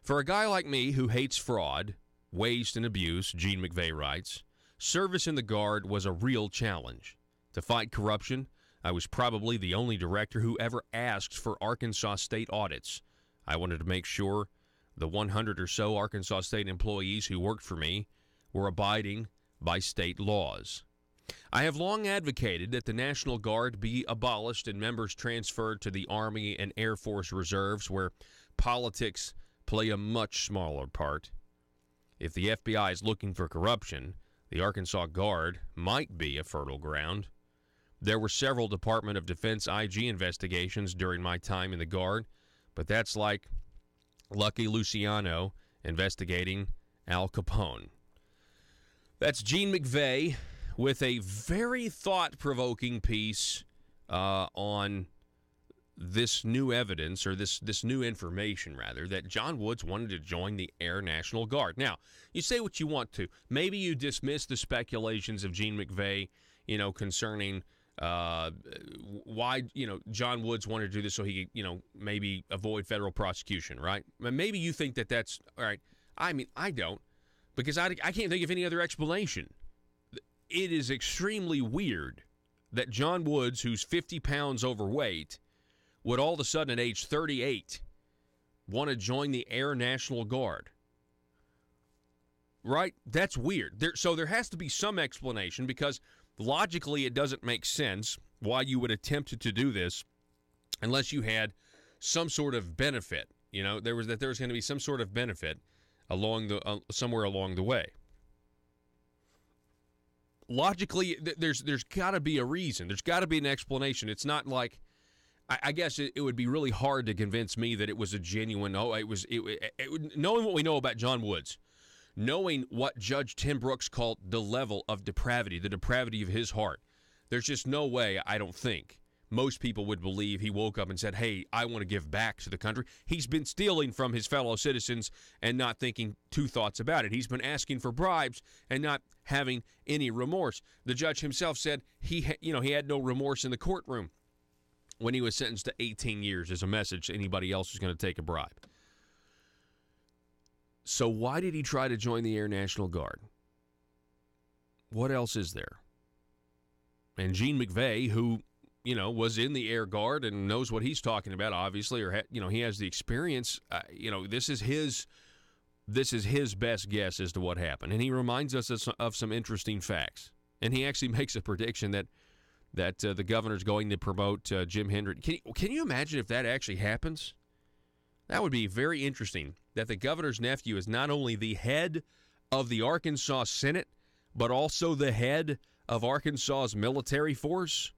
For a guy like me who hates fraud, waste, and abuse, Gene McVeigh writes, service in the Guard was a real challenge. To fight corruption, I was probably the only director who ever asked for Arkansas state audits. I wanted to make sure the 100 or so Arkansas state employees who worked for me were abiding by state laws. I have long advocated that the National Guard be abolished and members transferred to the Army and Air Force Reserves, where politics play a much smaller part. If the FBI is looking for corruption, the Arkansas Guard might be a fertile ground. There were several Department of Defense IG investigations during my time in the Guard, but that's like Lucky Luciano investigating Al Capone. That's Gene McVeigh with a very thought-provoking piece on this new evidence, or this new information, rather, that John Woods wanted to join the Air National Guard. Now, you say what you want to. Maybe you dismiss the speculations of Gene McVeigh, concerning why, John Woods wanted to do this so he could, maybe avoid federal prosecution, right? Maybe you think that that's, all right. I mean, I don't, because I can't think of any other explanation. It is extremely weird that John Woods, who's 50 pounds overweight, would all of a sudden at age 38 want to join the Air National Guard. Right? That's weird. So there has to be some explanation, because logically it doesn't make sense why you would attempt to do this unless you had some sort of benefit. There was going to be some sort of benefit somewhere along the way. Logically, there's got to be a reason. There's got to be an explanation. It's not like, I guess it would be really hard to convince me that it was a genuine. Knowing what we know about John Woods, knowing what Judge Tim Brooks called the level of depravity, the depravity of his heart, there's just no way, I don't think, most people would believe he woke up and said, hey, I want to give back to the country. He's been stealing from his fellow citizens and not thinking two thoughts about it. He's been asking for bribes and not having any remorse. The judge himself said he had no remorse in the courtroom when he was sentenced to 18 years as a message to anybody else who's going to take a bribe. So why did he try to join the Air National Guard? What else is there? And Gene McVeigh, who, was in the Air Guard and knows what he's talking about, obviously, or, he has the experience, this is his best guess as to what happened. And he reminds us of some interesting facts. And he actually makes a prediction that the governor's going to promote Jim Hendry. Can you imagine if that actually happens? That would be very interesting, that the governor's nephew is not only the head of the Arkansas Senate, but also the head of Arkansas's military force.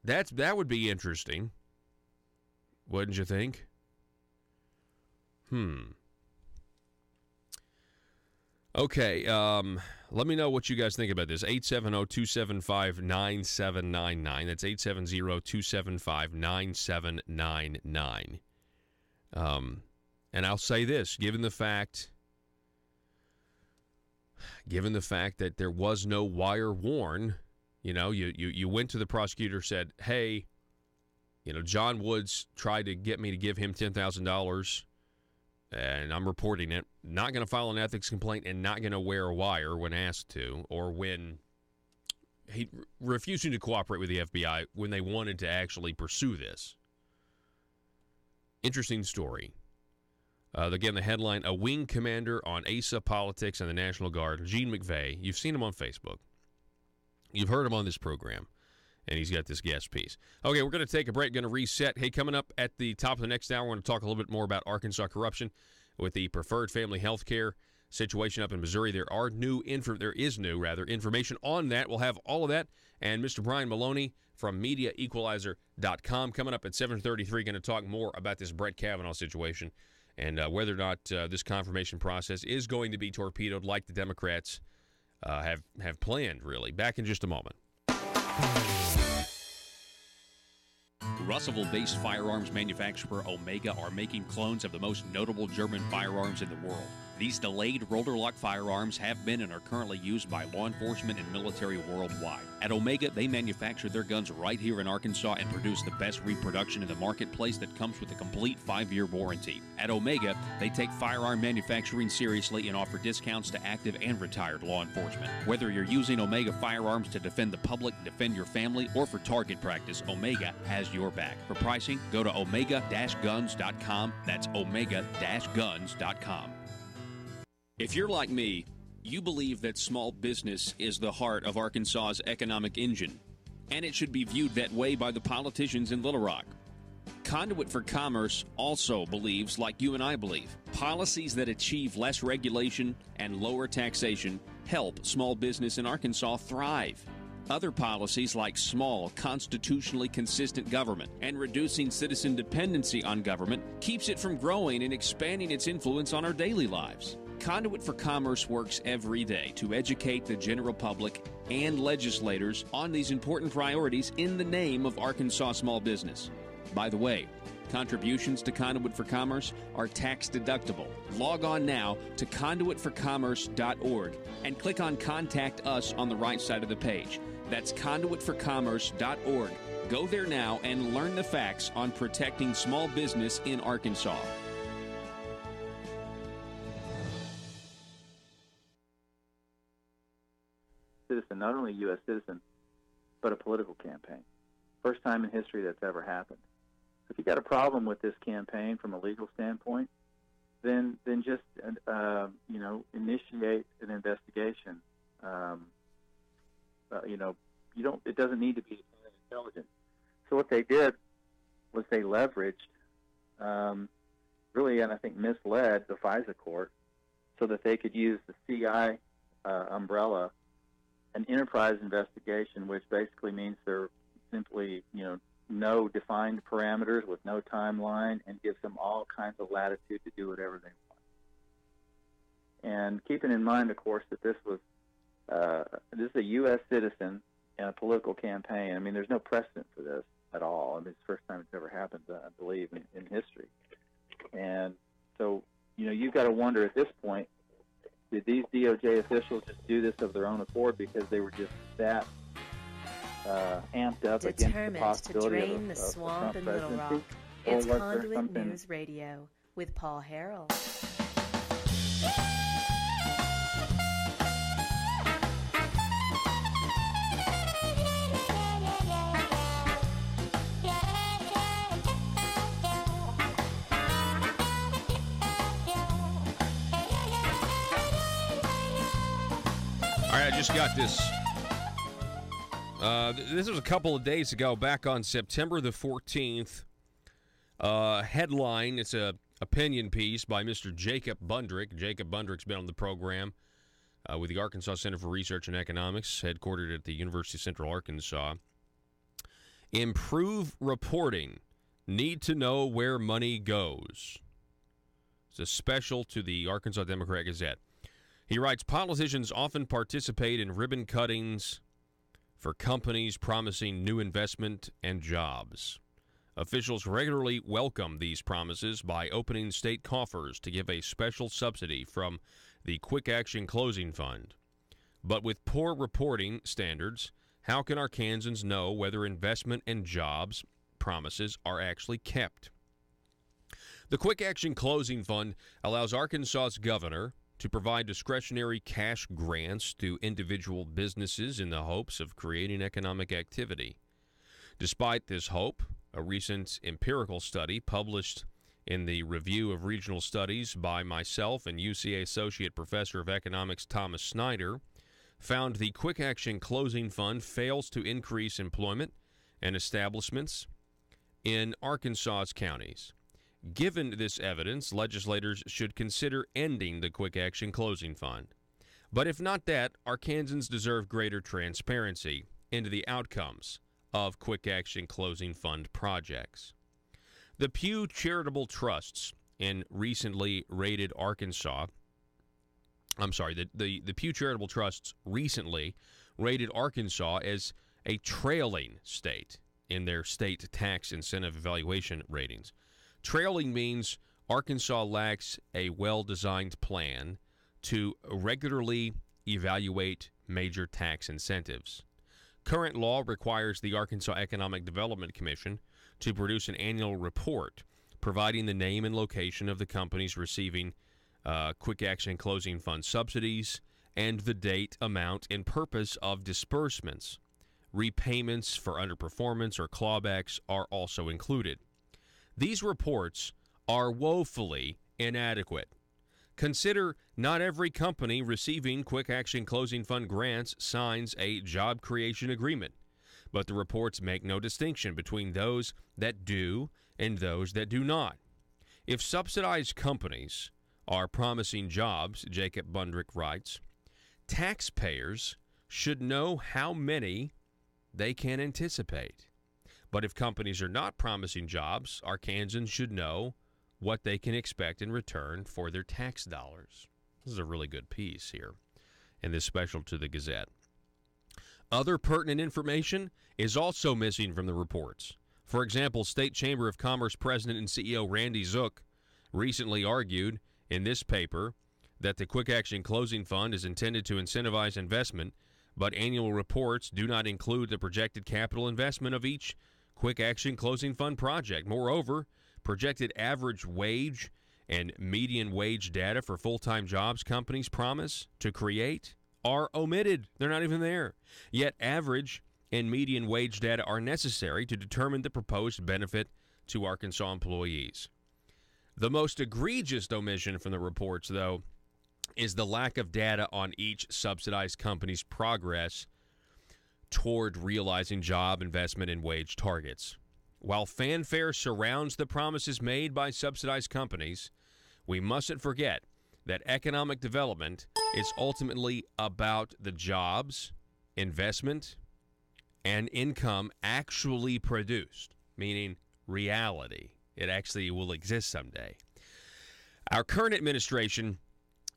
That would be interesting, wouldn't you think? Okay, let me know what you guys think about this. 870-275-9799. That's 870-275-9799. And I'll say this, given the fact that there was no wire warn, you went to the prosecutor, said, hey, John Woods tried to get me to give him $10,000, and I'm reporting it. Not going to file an ethics complaint and not going to wear a wire when asked to, or when he refusing to cooperate with the FBI when they wanted to actually pursue this. Interesting story. Again, the headline, a wing commander on ASA politics and the National Guard, Gene McVeigh. You've seen him on Facebook. You've heard him on this program, and he's got this guest piece. Okay, we're going to take a break, going to reset. Hey, coming up at the top of the next hour, we're going to talk a little bit more about Arkansas corruption with the preferred family health care situation up in Missouri. There is new information on that. We'll have all of that. And Mr. Brian Maloney from MediaEqualizer.com coming up at 7:33, going to talk more about this Brett Kavanaugh situation and whether or not this confirmation process is going to be torpedoed like the Democrats have planned, really. Back in just a moment. Russellville-based firearms manufacturer Omega are making clones of the most notable German firearms in the world. These delayed rotor-lock firearms have been and are currently used by law enforcement and military worldwide. At Omega, they manufacture their guns right here in Arkansas and produce the best reproduction in the marketplace that comes with a complete 5-year warranty. At Omega, they take firearm manufacturing seriously and offer discounts to active and retired law enforcement. Whether you're using Omega firearms to defend the public, defend your family, or for target practice, Omega has your back. For pricing, go to omega-guns.com. That's omega-guns.com. If you're like me, you believe that small business is the heart of Arkansas's economic engine, and it should be viewed that way by the politicians in Little Rock. Conduit for Commerce also believes, like you and I believe, policies that achieve less regulation and lower taxation help small business in Arkansas thrive. Other policies like small, constitutionally consistent government and reducing citizen dependency on government keeps it from growing and expanding its influence on our daily lives. Conduit for Commerce works every day to educate the general public and legislators on these important priorities in the name of Arkansas small business. By the way, contributions to Conduit for Commerce are tax deductible. Log on now to conduitforcommerce.org and click on Contact Us on the right side of the page. That's conduitforcommerce.org. Go there now and learn the facts on protecting small business in Arkansas. Citizen, not only a U.S. citizen, but a political campaign. First time in history that's ever happened. If you got a problem with this campaign from a legal standpoint, then just initiate an investigation. It doesn't need to be intelligent. So what they did was they leveraged, really, and I think misled the FISA court so that they could use the CI umbrella, an enterprise investigation, which basically means they're simply, no defined parameters with no timeline, and gives them all kinds of latitude to do whatever they want. And keeping in mind, of course, that this is a U.S. citizen in a political campaign. I mean, there's no precedent for this at all. I mean, it's the first time it's ever happened, I believe, in history. And so, you've got to wonder at this point, did these DOJ officials just do this of their own accord because they were just that amped up against the possibility to drain the swamp in Little Rock? It's Conduit News Radio with Paul Harrell. All right, I just got this. This was a couple of days ago, back on September the 14th. Headline, it's a opinion piece by Mr. Jacob Bundrick. Jacob Bundrick's been on the program with the Arkansas Center for Research and Economics, headquartered at the University of Central Arkansas. Improve reporting. Need to know where money goes. It's a special to the Arkansas Democrat-Gazette. He writes, politicians often participate in ribbon cuttings for companies promising new investment and jobs. Officials regularly welcome these promises by opening state coffers to give a special subsidy from the Quick Action Closing Fund. But with poor reporting standards, how can Arkansans know whether investment and jobs promises are actually kept? The Quick Action Closing Fund allows Arkansas's governor to provide discretionary cash grants to individual businesses in the hopes of creating economic activity. Despite this hope, a recent empirical study published in the Review of Regional Studies by myself and UCA Associate Professor of Economics Thomas Snyder found the Quick Action Closing Fund fails to increase employment and establishments in Arkansas's counties. Given this evidence, legislators should consider ending the Quick Action Closing Fund. But if not that, Arkansans deserve greater transparency into the outcomes of Quick Action Closing Fund projects. The Pew Charitable Trusts in recently rated Arkansas, the Pew Charitable Trusts recently rated Arkansas as a trailing state in their state tax incentive evaluation ratings. Trailing means Arkansas lacks a well-designed plan to regularly evaluate major tax incentives. Current law requires the Arkansas Economic Development Commission to produce an annual report providing the name and location of the companies receiving Quick Action Closing Fund subsidies and the date, amount, and purpose of disbursements. Repayments for underperformance or clawbacks are also included. These reports are woefully inadequate. Consider not every company receiving Quick Action Closing Fund grants signs a job creation agreement, but the reports make no distinction between those that do and those that do not. If subsidized companies are promising jobs, Jacob Bundrick writes, taxpayers should know how many they can anticipate. But if companies are not promising jobs, Arkansans should know what they can expect in return for their tax dollars. This is a really good piece here in this special to the Gazette. Other pertinent information is also missing from the reports. For example, State Chamber of Commerce President and CEO Randy Zook recently argued in this paper that the Quick Action Closing Fund is intended to incentivize investment, but annual reports do not include the projected capital investment of each Quick Action Closing Fund project. Moreover, projected average wage and median wage data for full-time jobs companies promise to create are omitted. They're not even there. Yet average and median wage data are necessary to determine the proposed benefit to Arkansas employees. The most egregious omission from the reports, though, is the lack of data on each subsidized company's progress toward realizing job, investment, and wage targets. While fanfare surrounds the promises made by subsidized companies, we mustn't forget that economic development is ultimately about the jobs, investment, and income actually produced, meaning reality. It actually will exist someday. Our current administration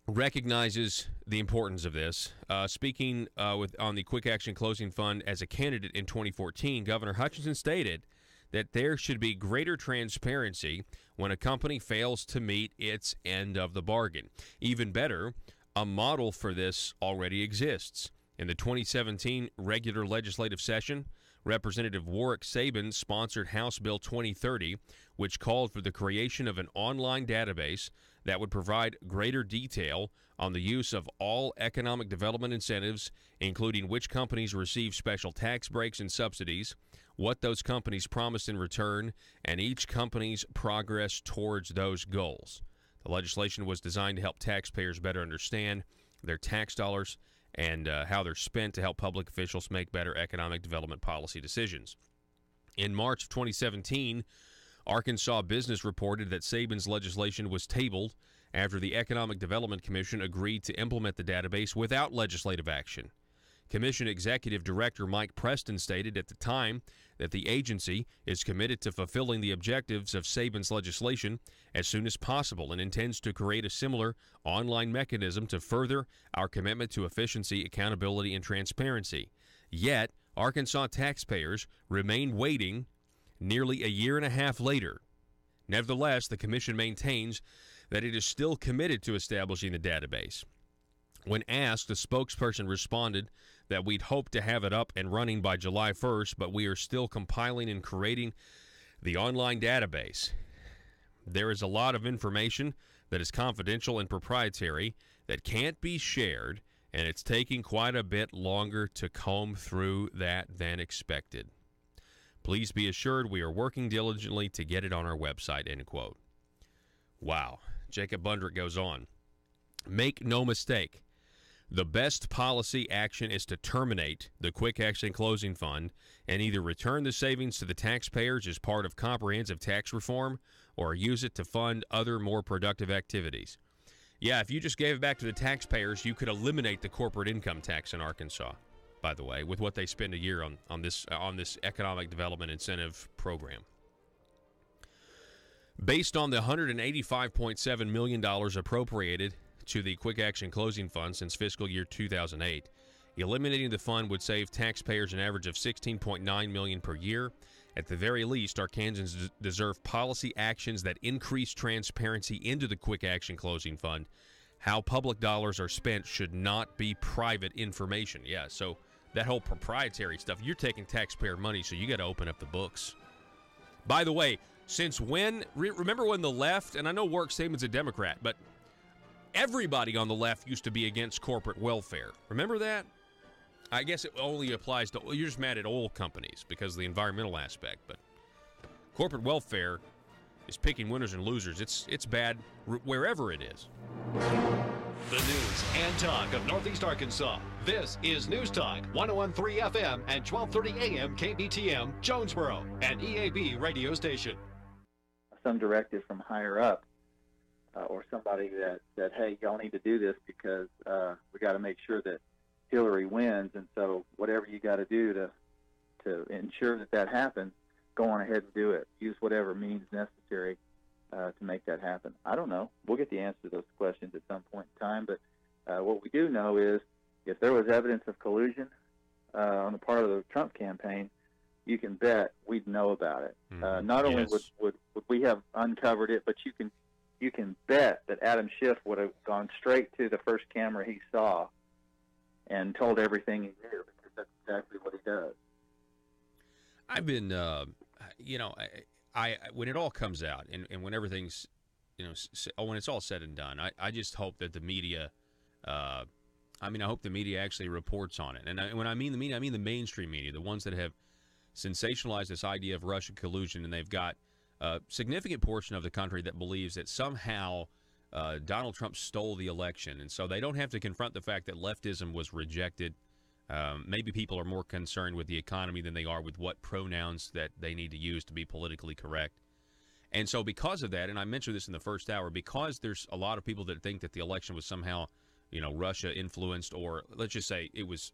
recognizes the importance of this. Speaking on the Quick Action Closing Fund as a candidate in 2014, Governor Hutchinson stated that there should be greater transparency when a company fails to meet its end of the bargain. Even better, a model for this already exists. In the 2017 regular legislative session, Representative Warwick Sabin sponsored House Bill 2030, which called for the creation of an online database that would provide greater detail on the use of all economic development incentives, including which companies receive special tax breaks and subsidies, what those companies promised in return, and each company's progress towards those goals. The legislation was designed to help taxpayers better understand their tax dollars and how they're spent to help public officials make better economic development policy decisions. In March of 2017, Arkansas Business reported that Sabin's legislation was tabled after the Economic Development Commission agreed to implement the database without legislative action. Commission Executive Director Mike Preston stated at the time that the agency is committed to fulfilling the objectives of Sabin's legislation as soon as possible and intends to create a similar online mechanism to further our commitment to efficiency, accountability, and transparency. Yet, Arkansas taxpayers remain waiting nearly a year and a half later. Nevertheless, the commission maintains that it is still committed to establishing the database. When asked, the spokesperson responded that we'd hoped to have it up and running by July 1st, but we are still compiling and creating the online database. There is a lot of information that is confidential and proprietary that can't be shared, and it's taking quite a bit longer to comb through that than expected. Please be assured we are working diligently to get it on our website, end quote. Wow. Jacob Bundrick goes on. Make no mistake. The best policy action is to terminate the Quick Action Closing Fund and either return the savings to the taxpayers as part of comprehensive tax reform or use it to fund other more productive activities. Yeah, if you just gave it back to the taxpayers, you could eliminate the corporate income tax in Arkansas, by the way, with what they spend a year on this economic development incentive program. Based on the $185.7 million appropriated to the Quick Action Closing Fund since fiscal year 2008, eliminating the fund would save taxpayers an average of $16.9 million per year. At the very least, Arkansans deserve policy actions that increase transparency into the Quick Action Closing Fund. How public dollars are spent should not be private information. Yeah, so that whole proprietary stuff, you're taking taxpayer money, so you got to open up the books. By the way, since when, remember when the left, and I know Warwick Sabin's a Democrat, but everybody on the left used to be against corporate welfare. Remember that? I guess it only applies to, you're just mad at oil companies because of the environmental aspect, but corporate welfare is picking winners and losers. It's bad wherever it is. The news and talk of Northeast Arkansas. This is News Talk 101.3 FM and 1230 AM KBTM, Jonesboro, an EAB radio station. Some directive from higher up or somebody that said, hey, y'all need to do this because we got to make sure that Hillary wins, and so whatever you got to do to to ensure that happens, go on ahead and do it. Use whatever means necessary to make that happen. I don't know. We'll get the answer to those questions at some point in time, but what we do know is if there was evidence of collusion on the part of the Trump campaign, you can bet we'd know about it. Not only would we have uncovered it, but you can bet that Adam Schiff would have gone straight to the first camera he saw and told everything he knew, because that's exactly what he does. I've been, I when it all comes out and when everything's, when it's all said and done, I just hope that the media, I hope the media actually reports on it. And when I mean the media, I mean the mainstream media, the ones that have sensationalized this idea of Russian collusion, and they've got a significant portion of the country that believes that somehow Donald Trump stole the election, and so they don't have to confront the fact that leftism was rejected. Maybe people are more concerned with the economy than they are with what pronouns that they need to use to be politically correct. And so because of that, and I mentioned this in the first hour, because there's a lot of people that think that the election was somehow, Russia influenced, or let's just say it was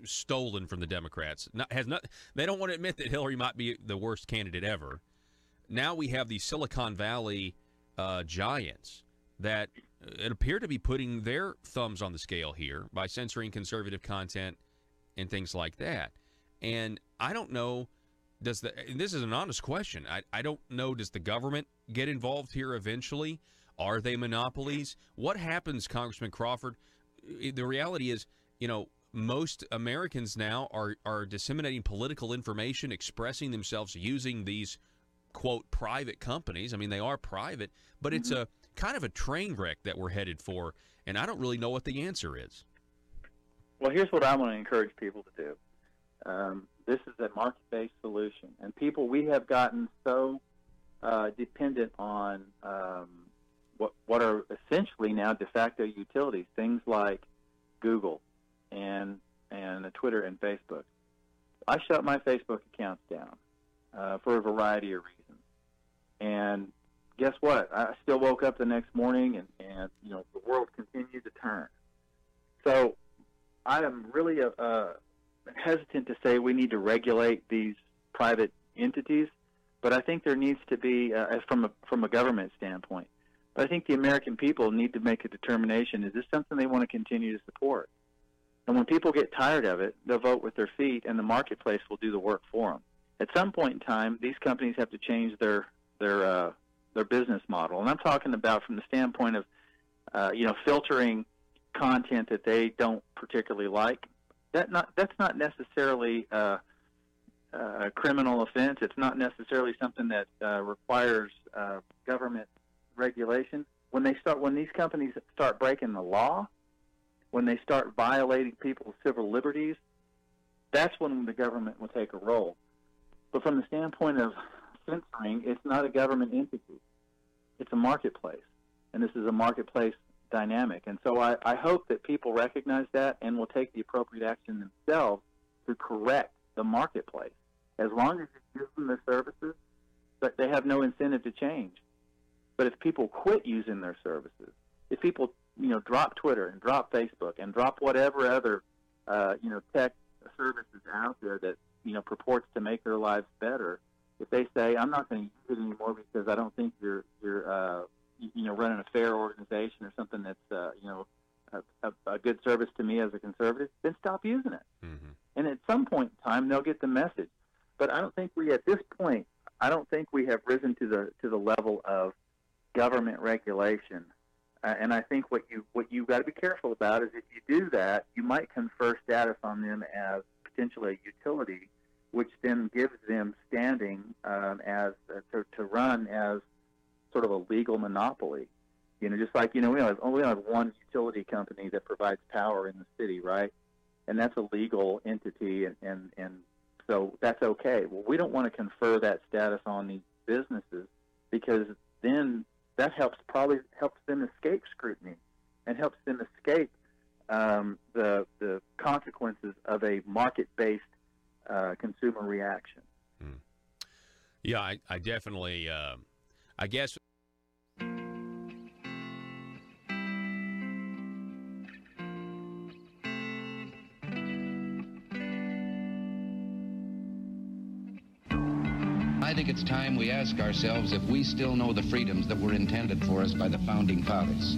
stolen from the Democrats. They don't want to admit that Hillary might be the worst candidate ever. Now we have these Silicon Valley giants that appear to be putting their thumbs on the scale here by censoring conservative content and things like that. And I don't know, and this is an honest question, I don't know, does the government get involved here eventually? Are they monopolies? What happens, Congressman Crawford? The reality is, most Americans now are disseminating political information, expressing themselves using these, quote, private companies. I mean, they are private, but it's a kind of a train wreck that we're headed for, and I don't really know what the answer is. Well, here's what I want to encourage people to do. This is a market-based solution, and we have gotten so dependent on what are essentially now de facto utilities, things like Google and Twitter and Facebook. I shut my Facebook accounts down for a variety of reasons, and guess what? I still woke up the next morning, and the world continued to turn. So I am really hesitant to say we need to regulate these private entities, but I think there needs to be, from a government standpoint. But I think the American people need to make a determination: is this something they want to continue to support? And when people get tired of it, they'll vote with their feet, and the marketplace will do the work for them. At some point in time, these companies have to change their business model, and I'm talking about from the standpoint of filtering content that they don't particularly like. That's not necessarily a criminal offense. It's not necessarily something that requires government regulation. When these companies start breaking the law, when they start violating people's civil liberties, that's when the government will take a role. But from the standpoint of censoring, it's not a government entity. It's a marketplace, and this is a marketplace dynamic. And so I hope that people recognize that and will take the appropriate action themselves to correct the marketplace. As long as you give them the services, but they have no incentive to change. But if people quit using their services, if people drop Twitter and drop Facebook and drop whatever other tech services out there that purports to make their lives better, if they say, I'm not going to use it anymore because I don't think you're running a fair organization or something that's a good service to me as a conservative, then stop using it. Mm-hmm. And at some point in time, they'll get the message. But I don't think at this point, have risen to the level of government regulation. And I think what you've got to be careful about is if you do that, you might confer status on them as potentially a utility, which then gives them standing to run as sort of a legal monopoly. Just like we only have one utility company that provides power in the city, right? And that's a legal entity, and so that's okay. Well, we don't want to confer that status on these businesses, because then that probably helps them escape scrutiny and helps them escape the consequences of a market-based consumer reaction. Yeah, I definitely, I guess. I think it's time we ask ourselves if we still know the freedoms that were intended for us by the Founding Fathers.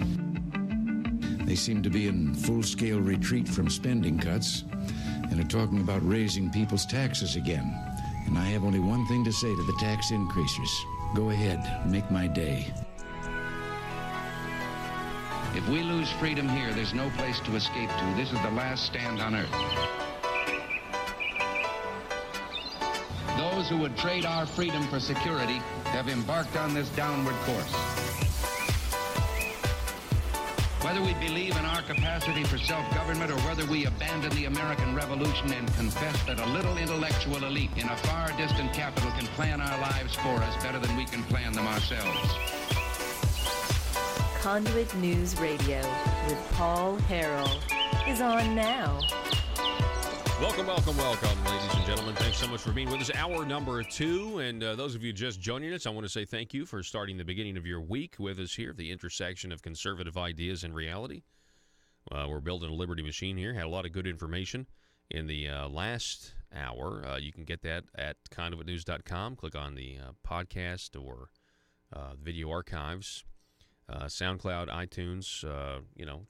They seem to be in full-scale retreat from spending cuts and are talking about raising people's taxes again. And I have only one thing to say to the tax increasers. Go ahead, make my day. If we lose freedom here, there's no place to escape to. This is the last stand on earth. Those who would trade our freedom for security have embarked on this downward course. Whether we believe in our capacity for self-government or whether we abandon the American Revolution and confess that a little intellectual elite in a far distant capital can plan our lives for us better than we can plan them ourselves. Conduit News Radio with Paul Harrell is on now. Welcome, ladies and gentlemen. Thanks so much for being with us. Hour number 2, and those of you just joining us, I want to say thank you for starting the beginning of your week with us here at the intersection of conservative ideas and reality. We're building a liberty machine here. Had a lot of good information in the last hour. You can get that at conduitnews.com. Click on the podcast or video archives. SoundCloud, iTunes,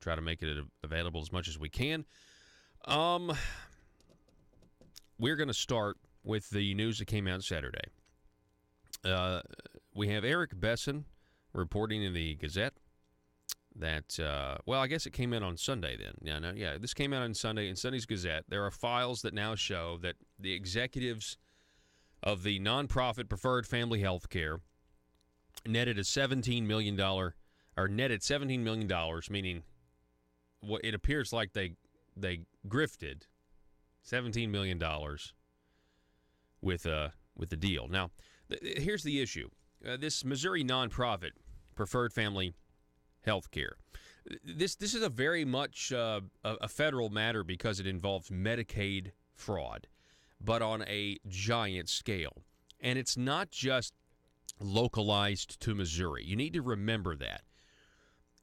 try to make it available as much as we can. We're going to start with the news that came out Saturday. We have Eric Besson reporting in the Gazette that, I guess it came out on Sunday then. This came out on Sunday in Sunday's Gazette. There are files that now show that the executives of the nonprofit Preferred Family Health Care netted $17 million, meaning what it appears like they grifted $17 million with the deal. Now, here's the issue. This Missouri nonprofit, Preferred Family Health Care, this is a very much a federal matter because it involves Medicaid fraud, but on a giant scale. And it's not just localized to Missouri. You need to remember that.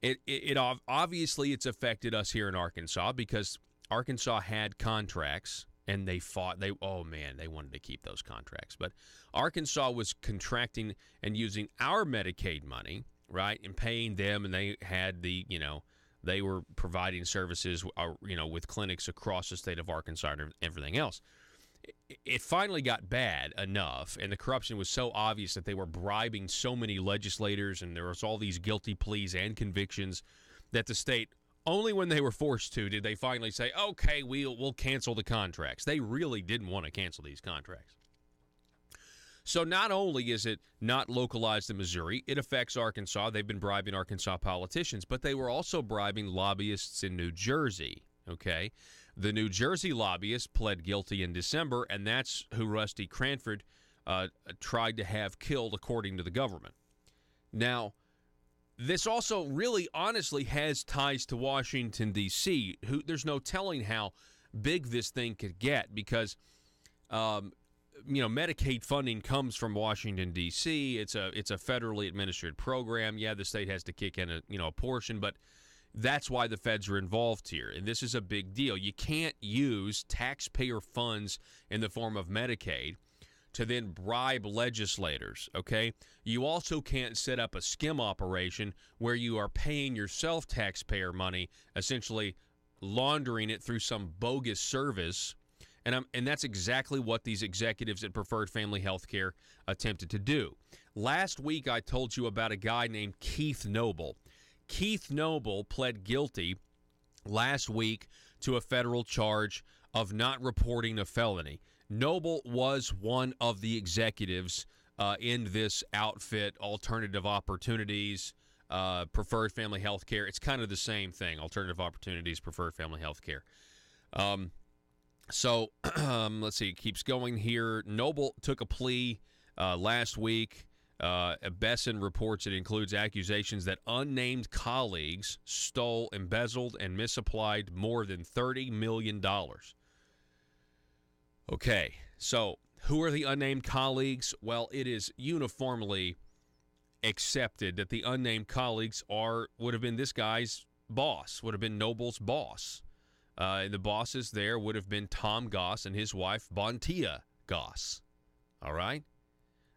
It obviously it's affected us here in Arkansas because Arkansas had contracts and they wanted to keep those contracts. But Arkansas was contracting and using our Medicaid money, right, and paying them, and they had they were providing services, with clinics across the state of Arkansas and everything else. It finally got bad enough, and the corruption was so obvious that they were bribing so many legislators, and there was all these guilty pleas and convictions that the state, only when they were forced to, did they finally say, okay, we'll cancel the contracts. They really didn't want to cancel these contracts. So not only is it not localized in Missouri, it affects Arkansas. They've been bribing Arkansas politicians, but they were also bribing lobbyists in New Jersey, okay? The New Jersey lobbyist pled guilty in December, and that's who Rusty Cranford tried to have killed, according to the government. Now, this also really honestly has ties to Washington, D.C. There's no telling how big this thing could get because, Medicaid funding comes from Washington, D.C. It's a federally administered program. Yeah, the state has to kick in a portion, but that's why the feds are involved here, and this is a big deal. You can't use taxpayer funds in the form of Medicaid to then bribe legislators, okay? You also can't set up a skim operation where you are paying yourself taxpayer money, essentially laundering it through some bogus service, and that's exactly what these executives at Preferred Family Health Care attempted to do. Last week, I told you about a guy named Keith Noble. Keith Noble pled guilty last week to a federal charge of not reporting a felony. Noble was one of the executives in this outfit, Alternative Opportunities, Preferred Family Health Care. It's kind of the same thing, Alternative Opportunities, Preferred Family Health Care. Let's see, it keeps going here. Noble took a plea last week. Besson reports it includes accusations that unnamed colleagues stole, embezzled, and misapplied more than $30 million. Okay, so who are the unnamed colleagues? Well, it is uniformly accepted that the unnamed colleagues would have been this guy's boss, would have been Noble's boss. The bosses there would have been Tom Goss and his wife, Bontia Goss. All right?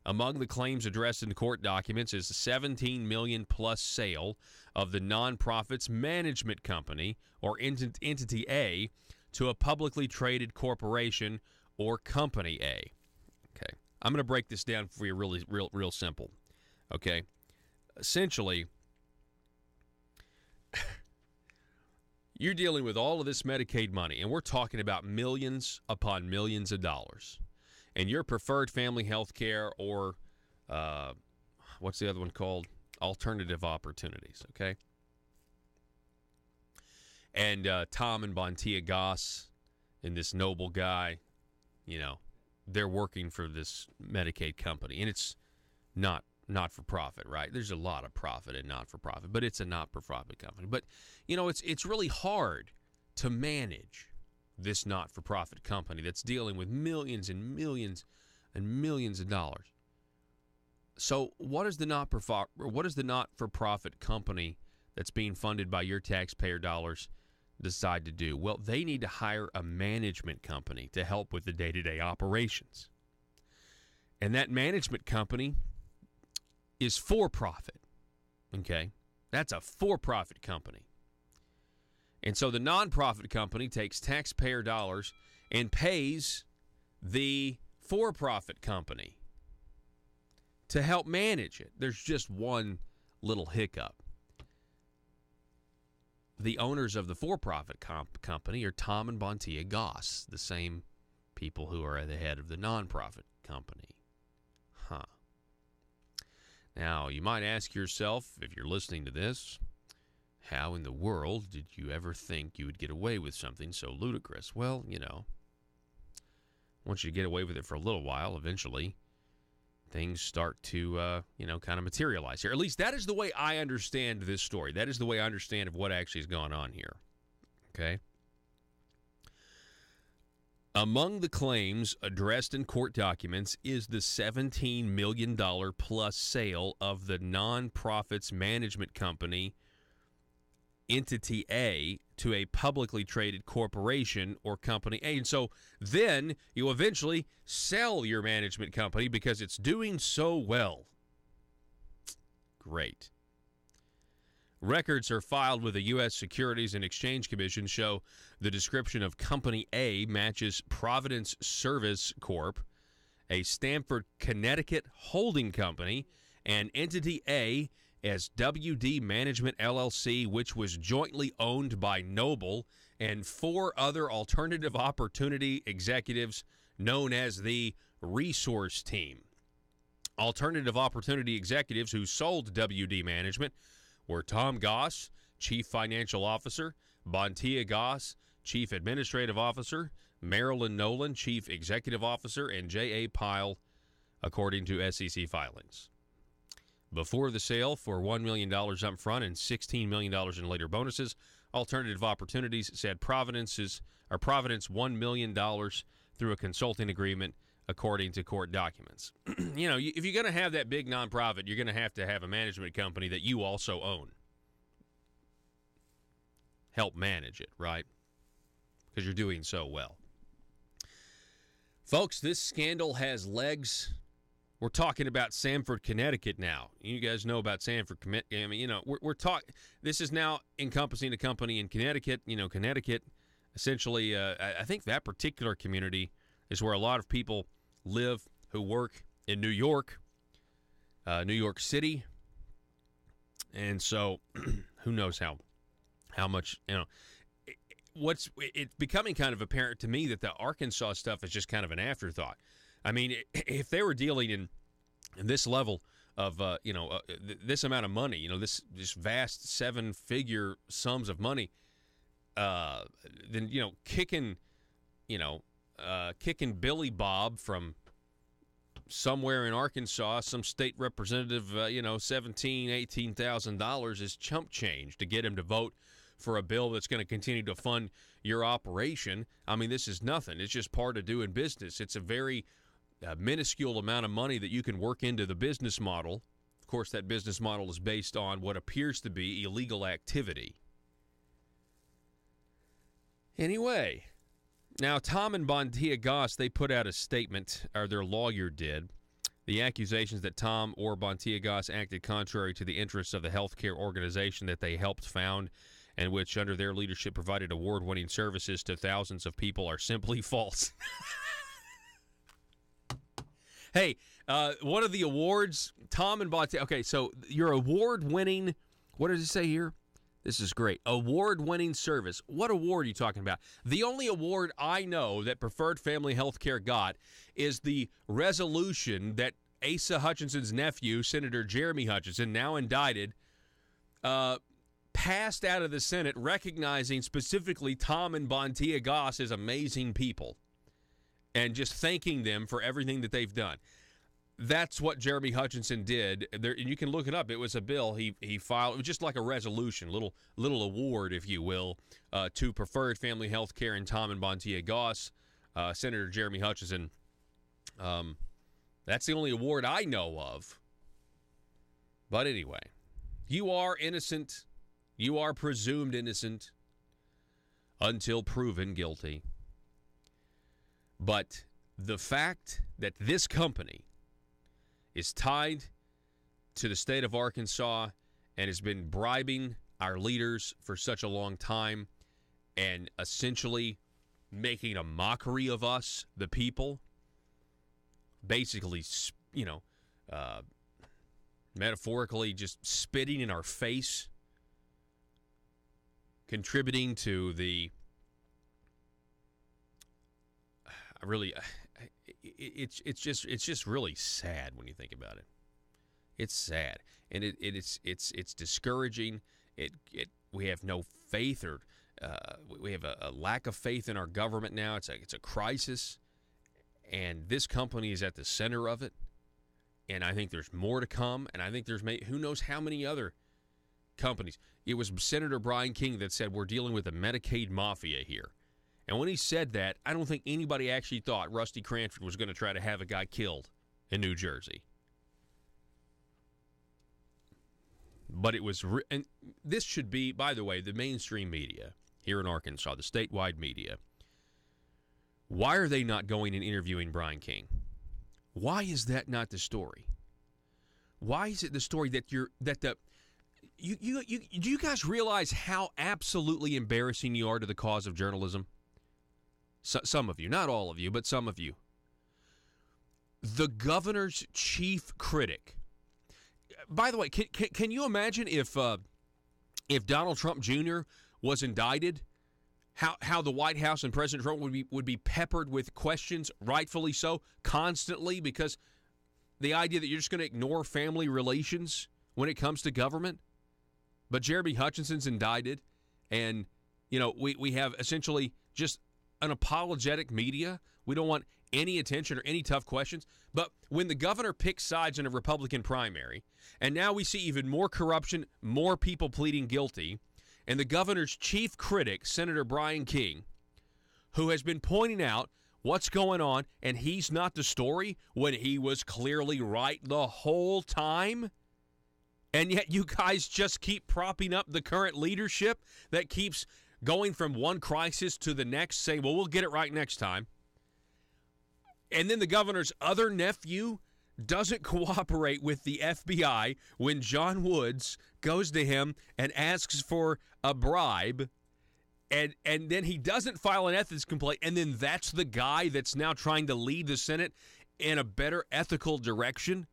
Among the claims addressed in court documents is the $17 million plus sale of the nonprofit's management company, or entity A, to a publicly traded corporation or company A. Okay, I'm going to break this down for you real simple. Okay, essentially, you're dealing with all of this Medicaid money, and we're talking about millions upon millions of dollars. And your preferred family health care, or what's the other one called? Alternative opportunities, okay? And Tom and Bontia Goss and this noble guy, you know, they're working for this Medicaid company. And it's not for profit, right? There's a lot of profit in not for profit, but it's a not for profit company. But, you know, it's really hard to manage this not for profit company that's dealing with millions and millions and millions of dollars. So what is the not for profit company that's being funded by your taxpayer dollars decide to do? Well, they need to hire a management company to help with the day-to-day operations. And that management company is for profit. Okay? That's a for-profit company. And so the nonprofit company takes taxpayer dollars and pays the for-profit company to help manage it. There's just one little hiccup. The owners of the for-profit company are Tom and Bontia Goss, the same people who are at the head of the nonprofit company. Huh. Now, you might ask yourself, if you're listening to this, how in the world did you ever think you would get away with something so ludicrous? Well, you know, once you get away with it for a little while, eventually things start to, kind of materialize here. At least that is the way I understand this story. That is the way I understand of what actually has gone on here. Okay? Among the claims addressed in court documents is the $17 million plus sale of the nonprofit's management company, Entity A, to a publicly traded corporation or company A. And so then you eventually sell your management company because it's doing so well. Great. Records are filed with the U.S. Securities and Exchange Commission show the description of Company A matches Providence Service Corp., a Stamford, Connecticut holding company, and Entity A as WD Management LLC, which was jointly owned by Noble and 4 other alternative opportunity executives known as the Resource Team. Alternative opportunity executives who sold WD Management were Tom Goss, Chief Financial Officer, Bontia Goss, Chief Administrative Officer, Marilyn Nolan, Chief Executive Officer, and J.A. Pyle, according to SEC filings. Before the sale, for $1 million up front and $16 million in later bonuses, Alternative Opportunities said Providence $1 million through a consulting agreement, according to court documents. You know, if you're going to have that big nonprofit, you're going to have a management company that you also own. Help manage it, right? Because you're doing so well. Folks, this scandal has legs. We're talking about Stamford, Connecticut now. You guys know about Stamford, Connecticut. I mean, you know, we're talking. This is now encompassing a company in Connecticut. You know, Connecticut, essentially, I think that particular community is where a lot of people live who work in New York City. And so, who knows how much, you know. It's becoming kind of apparent to me that the Arkansas stuff is just kind of an afterthought. I mean, if they were dealing in this level of, this amount of money, you know, this vast 7-figure sums of money, then, you know, kicking Billy Bob from somewhere in Arkansas, some state representative, $17,000, $18,000 is chump change to get him to vote for a bill that's going to continue to fund your operation. I mean, this is nothing. It's just part of doing business. It's a very minuscule amount of money that you can work into the business model. Of course, that business model is based on what appears to be illegal activity. Anyway, now Tom and Bontia Goss, they put out a statement, or their lawyer did. The accusations that Tom or Bontiagas acted contrary to the interests of the healthcare organization that they helped found and which, under their leadership, provided award-winning services to thousands of people are simply false. Hey, one of the awards, Tom and Bontiagas. Okay, so your award-winning, what does it say here? This is great. Award-winning service. What award are you talking about? The only award I know that Preferred Family Healthcare got is the resolution that Asa Hutchinson's nephew, Senator Jeremy Hutchinson, now indicted, passed out of the Senate recognizing specifically Tom and Bontiagas as amazing people and just thanking them for everything that they've done. That's what Jeremy Hutchinson did. There, and you can look it up. It was a bill he filed. It was just like a resolution, little award, if you will, to Preferred Family Health Care and Tom and Bontiagas, Senator Jeremy Hutchinson. That's the only award I know of. But anyway, you are innocent. You are presumed innocent until proven guilty. But the fact that this company is tied to the state of Arkansas and has been bribing our leaders for such a long time and essentially making a mockery of us, the people, basically, metaphorically just spitting in our face, contributing to the it's just really sad when you think about it. It's sad, and it's discouraging. We have no faith, or we have a lack of faith in our government now. It's a crisis, and this company is at the center of it. And I think there's more to come. And I think there's who knows how many other companies. It was Senator Brian King that said we're dealing with a Medicaid mafia here. And when he said that, I don't think anybody actually thought Rusty Cranford was going to try to have a guy killed in New Jersey. But it was, and this should be, by the way, the mainstream media here in Arkansas, the statewide media. Why are they not going and interviewing Brian King? Why is that not the story? Why is it the story that do you guys realize how absolutely embarrassing you are to the cause of journalism? Some of you, not all of you, but some of you. The governor's chief critic. By the way, can you imagine if Donald Trump Jr. was indicted, how the White House and President Trump would be peppered with questions, rightfully so, constantly, because the idea that you're just going to ignore family relations when it comes to government? But Jeremy Hutchinson's indicted, and we have essentially just an apologetic media. We don't want any attention or any tough questions. But when the governor picks sides in a Republican primary, and now we see even more corruption, more people pleading guilty, and the governor's chief critic, Senator Brian King, who has been pointing out what's going on, and he's not the story when he was clearly right the whole time, and yet you guys just keep propping up the current leadership that keeps going from one crisis to the next, saying, well, we'll get it right next time. And then the governor's other nephew doesn't cooperate with the FBI when John Woods goes to him and asks for a bribe, and then he doesn't file an ethics complaint, and then that's the guy that's now trying to lead the Senate in a better ethical direction.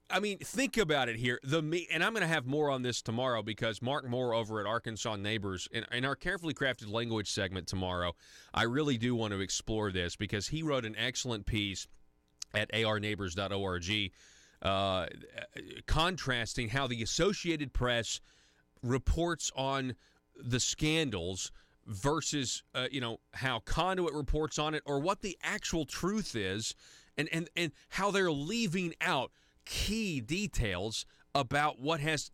I mean, think about it here. And I'm going to have more on this tomorrow, because Mark Moore over at Arkansas Neighbors, in our Carefully Crafted Language segment tomorrow, I really do want to explore this, because he wrote an excellent piece at arneighbors.org contrasting how the Associated Press reports on the scandals versus, how Conduit reports on it, or what the actual truth is, and how they're leaving out key details about what has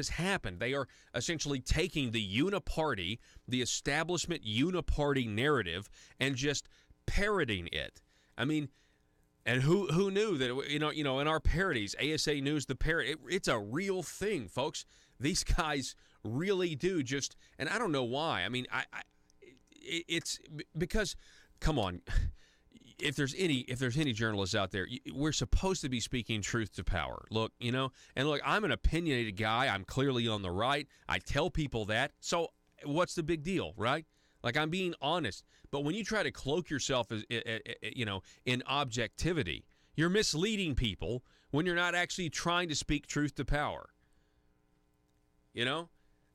happened. They are essentially taking the uniparty, the establishment uniparty narrative, and just parroting it. I mean, and who knew that? In our parodies, ASA News, the parrot, it's a real thing, folks. These guys really do just, and I don't know why. I mean, it's because, come on. if there's any journalists out there, we're supposed to be speaking truth to power. Look, I'm an opinionated guy. I'm clearly on the right. I tell people that. So what's the big deal, right? Like, I'm being honest. But when you try to cloak yourself as, in objectivity, you're misleading people when you're not actually trying to speak truth to power.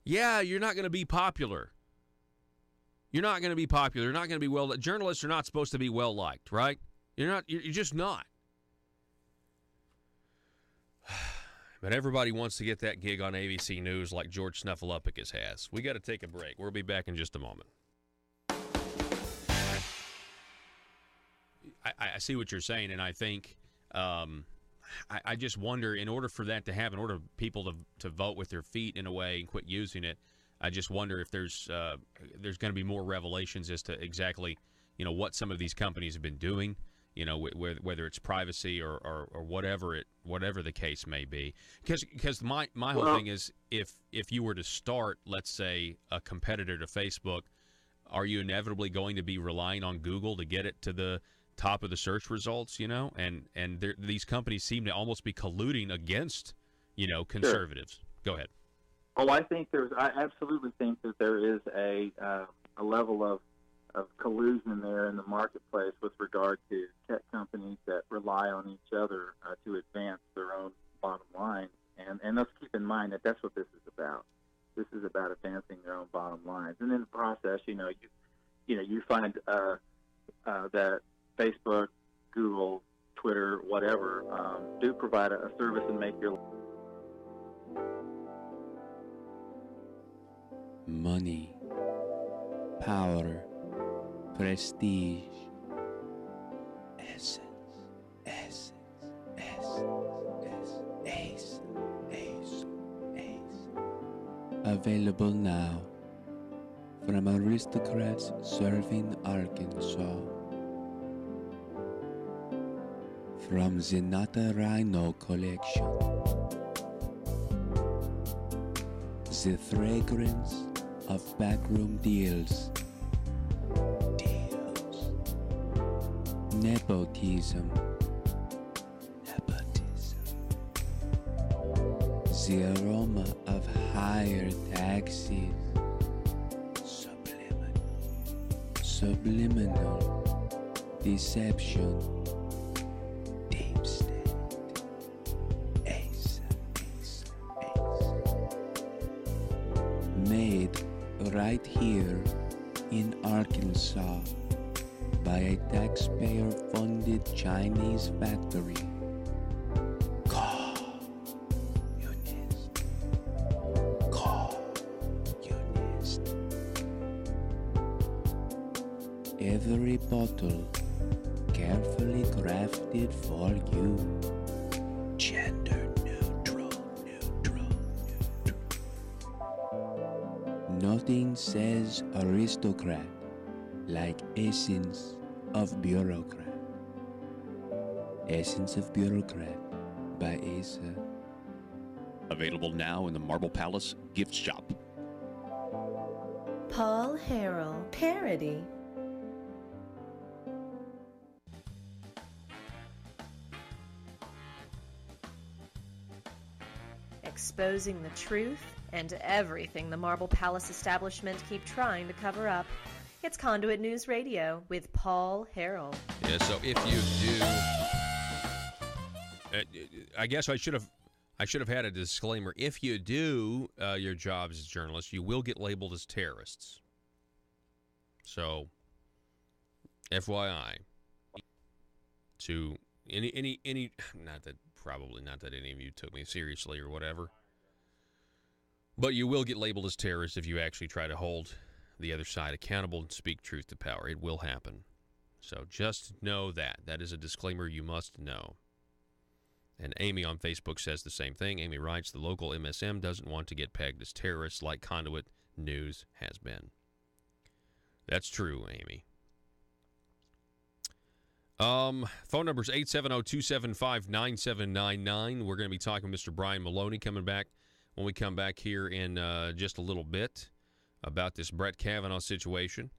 Yeah, you're not going to be popular. You're not going to be popular. You're not going to be well. Journalists are not supposed to be well liked, right? You're not. You're just not. But everybody wants to get that gig on ABC News like George Snuffleupagus has. We got to take a break. We'll be back in just a moment. I see what you're saying, and I think I just wonder, in order for that to happen, in order for people to vote with their feet in a way and quit using it, I just wonder if there's going to be more revelations as to exactly, what some of these companies have been doing, whether it's privacy or whatever the case may be. Because my whole thing is, if you were to start, let's say, a competitor to Facebook, are you inevitably going to be relying on Google to get it to the top of the search results? And these companies seem to almost be colluding against, conservatives. Sure. Go ahead. Oh, I absolutely think that there is a level of collusion there in the marketplace with regard to tech companies that rely on each other to advance their own bottom line. And let's keep in mind that that's what this is about. This is about advancing their own bottom lines. And in the process, you find that Facebook, Google, Twitter, whatever, do provide a service and make your money, power, prestige, essence, available now from aristocrats serving Arkansas. From the Nata Rhino collection, the fragrance of backroom deals, nepotism, the aroma of higher taxes, subliminal deception, deep state, ace, made right here in Arkansas by a taxpayer-funded Chinese factory. Every bottle carefully crafted for you. Gender neutral. Nothing says aristocrat like Essence of Bureaucrat. Essence of Bureaucrat by Asa. Available now in the Marble Palace gift shop. Paul Harrell parody. Exposing the truth and everything the Marble Palace establishment keep trying to cover up. It's Conduit News Radio with Paul Harrell. Yeah, so if you do, I guess I should have had a disclaimer. If you do your jobs as journalists, you will get labeled as terrorists. So, FYI, to any not that any of you took me seriously or whatever, but you will get labeled as terrorists if you actually try to hold the other side accountable and speak truth to power. It will happen. So just know that. That is a disclaimer you must know. And Amy on Facebook says the same thing. Amy writes, the local MSM doesn't want to get pegged as terrorists like Conduit News has been. That's true, Amy. Phone number is 870-275-9799. We're going to be talking with Mr. Brian Maloney coming back when we come back here in just a little bit about this Brett Kavanaugh situation.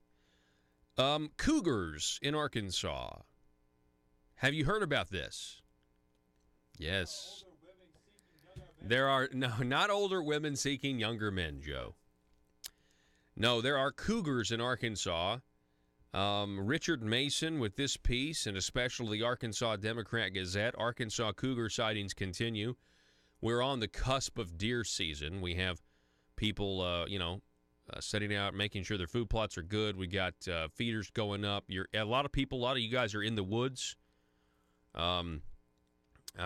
Cougars in Arkansas Have you heard about this? Yes. There are not older women seeking younger men, Joe. No, there are cougars in Arkansas. Richard Mason with this piece, and especially the Arkansas Democrat-Gazette. Arkansas cougar sightings continue. We're on the cusp of deer season. We have people, setting out, making sure their food plots are good. We got feeders going up. A lot of you guys are in the woods. I've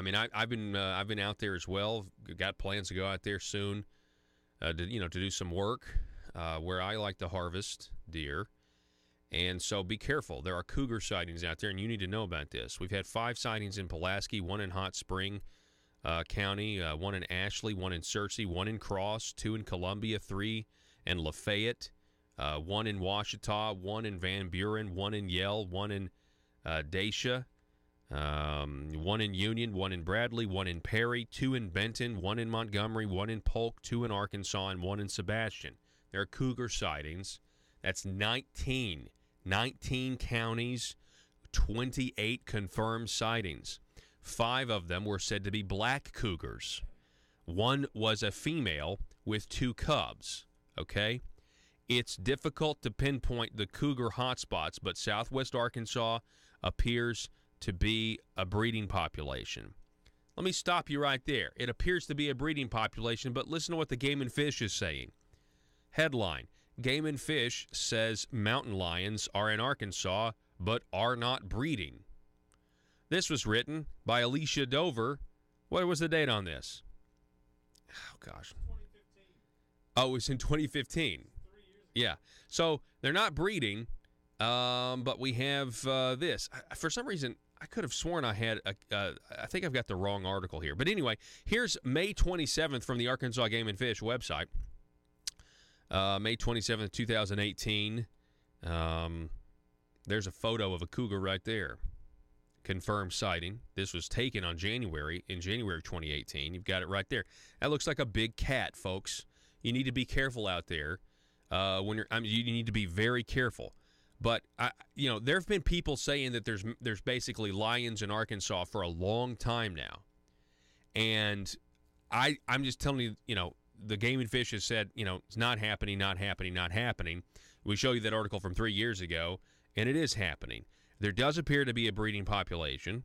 been out there as well. Got plans to go out there soon, to do some work where I like to harvest deer. And so be careful. There are cougar sightings out there, and you need to know about this. We've had 5 sightings in Pulaski, 1 in Hot Spring County, 1 in Ashley, 1 in Searcy, 1 in Cross, 2 in Columbia, 3 in Lafayette, 1 in Washita, 1 in Van Buren, 1 in Yell, 1 in Dacia, 1 in Union, 1 in Bradley, 1 in Perry, 2 in Benton, 1 in Montgomery, 1 in Polk, 2 in Arkansas, and 1 in Sebastian. There are cougar sightings. That's 19 counties, 28 confirmed sightings. 5 of them were said to be black cougars. 1 was a female with 2 cubs, okay? It's difficult to pinpoint the cougar hotspots, but southwest Arkansas appears to be a breeding population. Let me stop you right there. It appears to be a breeding population, but listen to what the Game and Fish is saying. Headline, Game and Fish says mountain lions are in Arkansas, but are not breeding. This was written by Alicia Dover. What was the date on this? Oh, gosh. 2015. Oh, it was in 2015. 3 years ago. Yeah. So they're not breeding, but we have this. For some reason, I could have sworn I had I think I've got the wrong article here. But anyway, here's May 27th from the Arkansas Game and Fish website. May 27th, 2018. There's a photo of a cougar right there. Confirmed sighting. This was taken in January of 2018. You've got it right there. That looks like a big cat, folks. You need to be careful out there. You need to be very careful. But there have been people saying that there's basically lions in Arkansas for a long time now, and I'm just telling you, the Game and Fish has said, it's not happening, not happening, not happening. We show you that article from 3 years ago, and it is happening. There does appear to be a breeding population.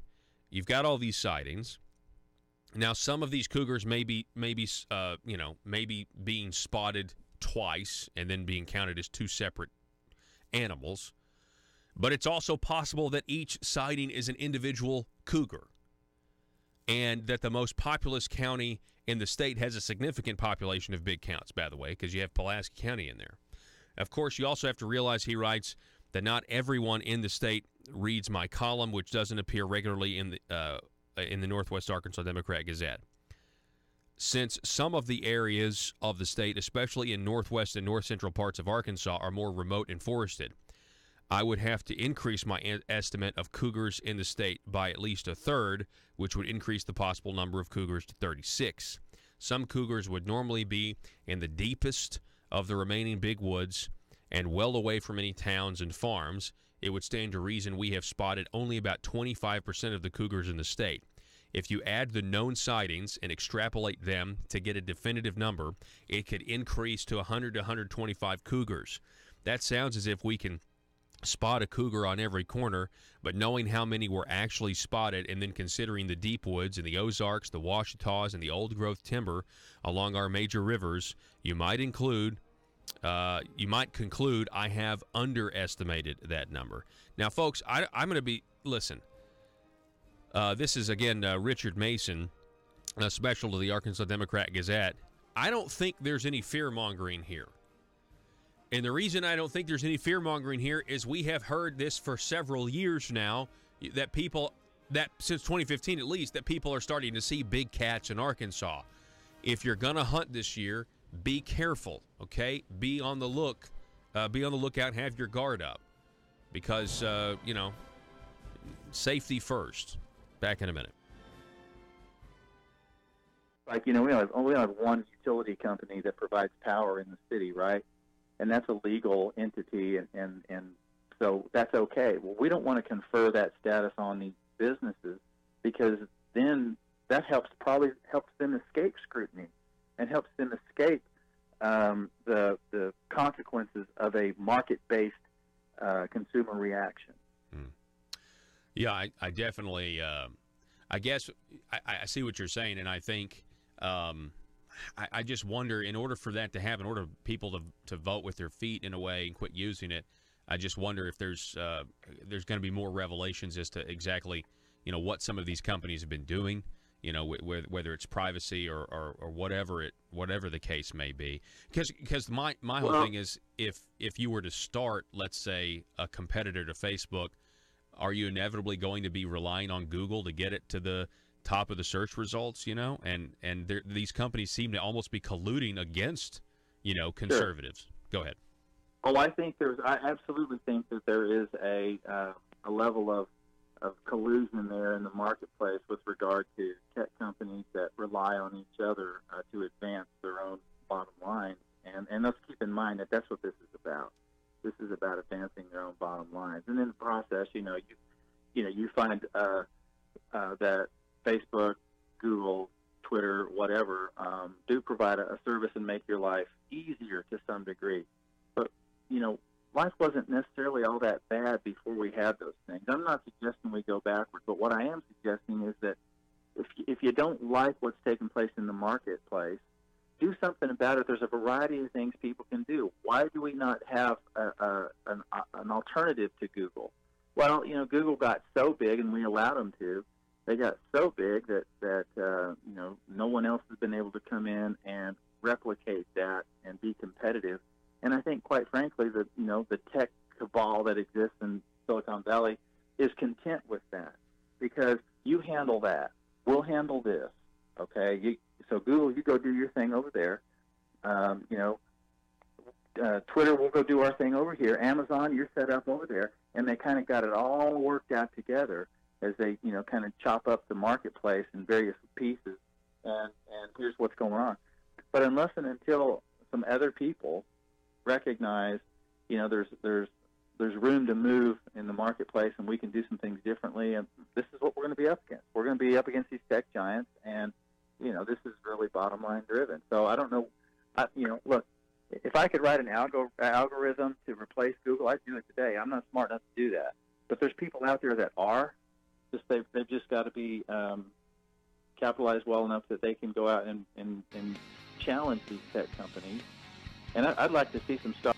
You've got all these sightings. Now, some of these cougars may be being spotted twice and then being counted as 2 separate animals. But it's also possible that each sighting is an individual cougar, and that the most populous county in the state has a significant population of big counts, by the way, because you have Pulaski County in there. Of course, you also have to realize, he writes, that not everyone in the state reads my column, which doesn't appear regularly in the Northwest Arkansas Democrat-Gazette. Since some of the areas of the state, especially in northwest and north-central parts of Arkansas, are more remote and forested, I would have to increase my estimate of cougars in the state by at least a third, which would increase the possible number of cougars to 36. Some cougars would normally be in the deepest of the remaining big woods and well away from any towns and farms. It would stand to reason we have spotted only about 25% of the cougars in the state. If you add the known sightings and extrapolate them to get a definitive number, it could increase to 100 to 125 cougars. That sounds as if we can spot a cougar on every corner, but knowing how many were actually spotted and then considering the deep woods and the Ozarks, the Washitas, and the old-growth timber along our major rivers, you might conclude I have underestimated that number. Now, folks, I'm going to be, listen, this is, again, Richard Mason, special to the Arkansas Democrat-Gazette. I don't think there's any fear-mongering here. And the reason I don't think there's any fear-mongering here is we have heard this for several years now, that since 2015 at least, that people are starting to see big cats in Arkansas. If you're going to hunt this year, be careful, okay? Be on the lookout and have your guard up. Because, safety first. Back in a minute. Like, we only have one utility company that provides power in the city, right? And that's a legal entity, and so that's okay. Well, we don't want to confer that status on businesses, because then that probably helps them escape scrutiny and helps them escape the consequences of a market-based consumer reaction. Yeah, I definitely, I guess I see what you're saying, and I think I just wonder, in order for that to happen, in order for people to vote with their feet in a way and quit using it, I just wonder if there's going to be more revelations as to exactly, what some of these companies have been doing, whether it's privacy or whatever the case may be. Because my whole thing is, if you were to start, let's say, a competitor to Facebook, are you inevitably going to be relying on Google to get it to the top of the search results? And these companies seem to almost be colluding against, conservatives. Sure. Go ahead. Oh, I absolutely think that there is a level of collusion there in the marketplace with regard to tech companies that rely on each other to advance their own bottom line. And let's keep in mind that that's what this is about. This is about advancing their own bottom lines. And in the process, you find that Facebook, Google, Twitter, whatever, do provide a service and make your life easier to some degree. But, life wasn't necessarily all that bad before we had those things. I'm not suggesting we go backwards, but what I am suggesting is that if you don't like what's taking place in the marketplace, do something about it. There's a variety of things people can do. Why do we not have an alternative to Google? Well, Google got so big, and we allowed them to. They got so big that no one else has been able to come in and replicate that and be competitive. And I think, quite frankly, the tech cabal that exists in Silicon Valley is content with that, because you handle that, we'll handle this. Okay, so Google, you go do your thing over there. Twitter, we'll go do our thing over here. Amazon, you're set up over there, and they kind of got it all worked out together as they kind of chop up the marketplace in various pieces. And here's what's going on. But unless and until some other people recognize, there's room to move in the marketplace, and we can do some things differently. And this is what we're going to be up against. We're going to be up against these tech giants, and this is really bottom line driven. So I don't know. Look, if I could write an algorithm to replace Google, I'd do it today. I'm not smart enough to do that. But there's people out there that are. They've just got to be capitalized well enough that they can go out and challenge these tech companies. And I'd like to see some stuff.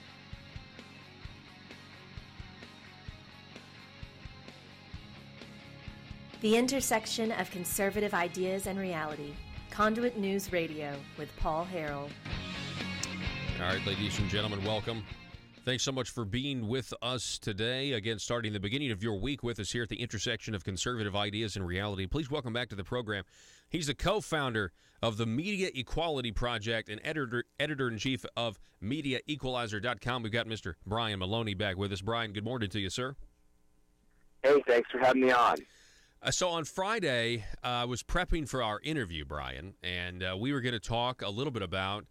The intersection of conservative ideas and reality. Conduit News Radio with Paul Harrell. All right, ladies and gentlemen, welcome. Thanks so much for being with us today. Again, starting the beginning of your week with us here at the intersection of conservative ideas and reality. Please welcome back to the program. He's the co-founder of the Media Equality Project and editor-in-chief of MediaEqualizer.com. We've got Mr. Brian Maloney back with us. Brian, good morning to you, sir. Hey, thanks for having me on. So on Friday, I was prepping for our interview, Brian, and we were going to talk a little bit about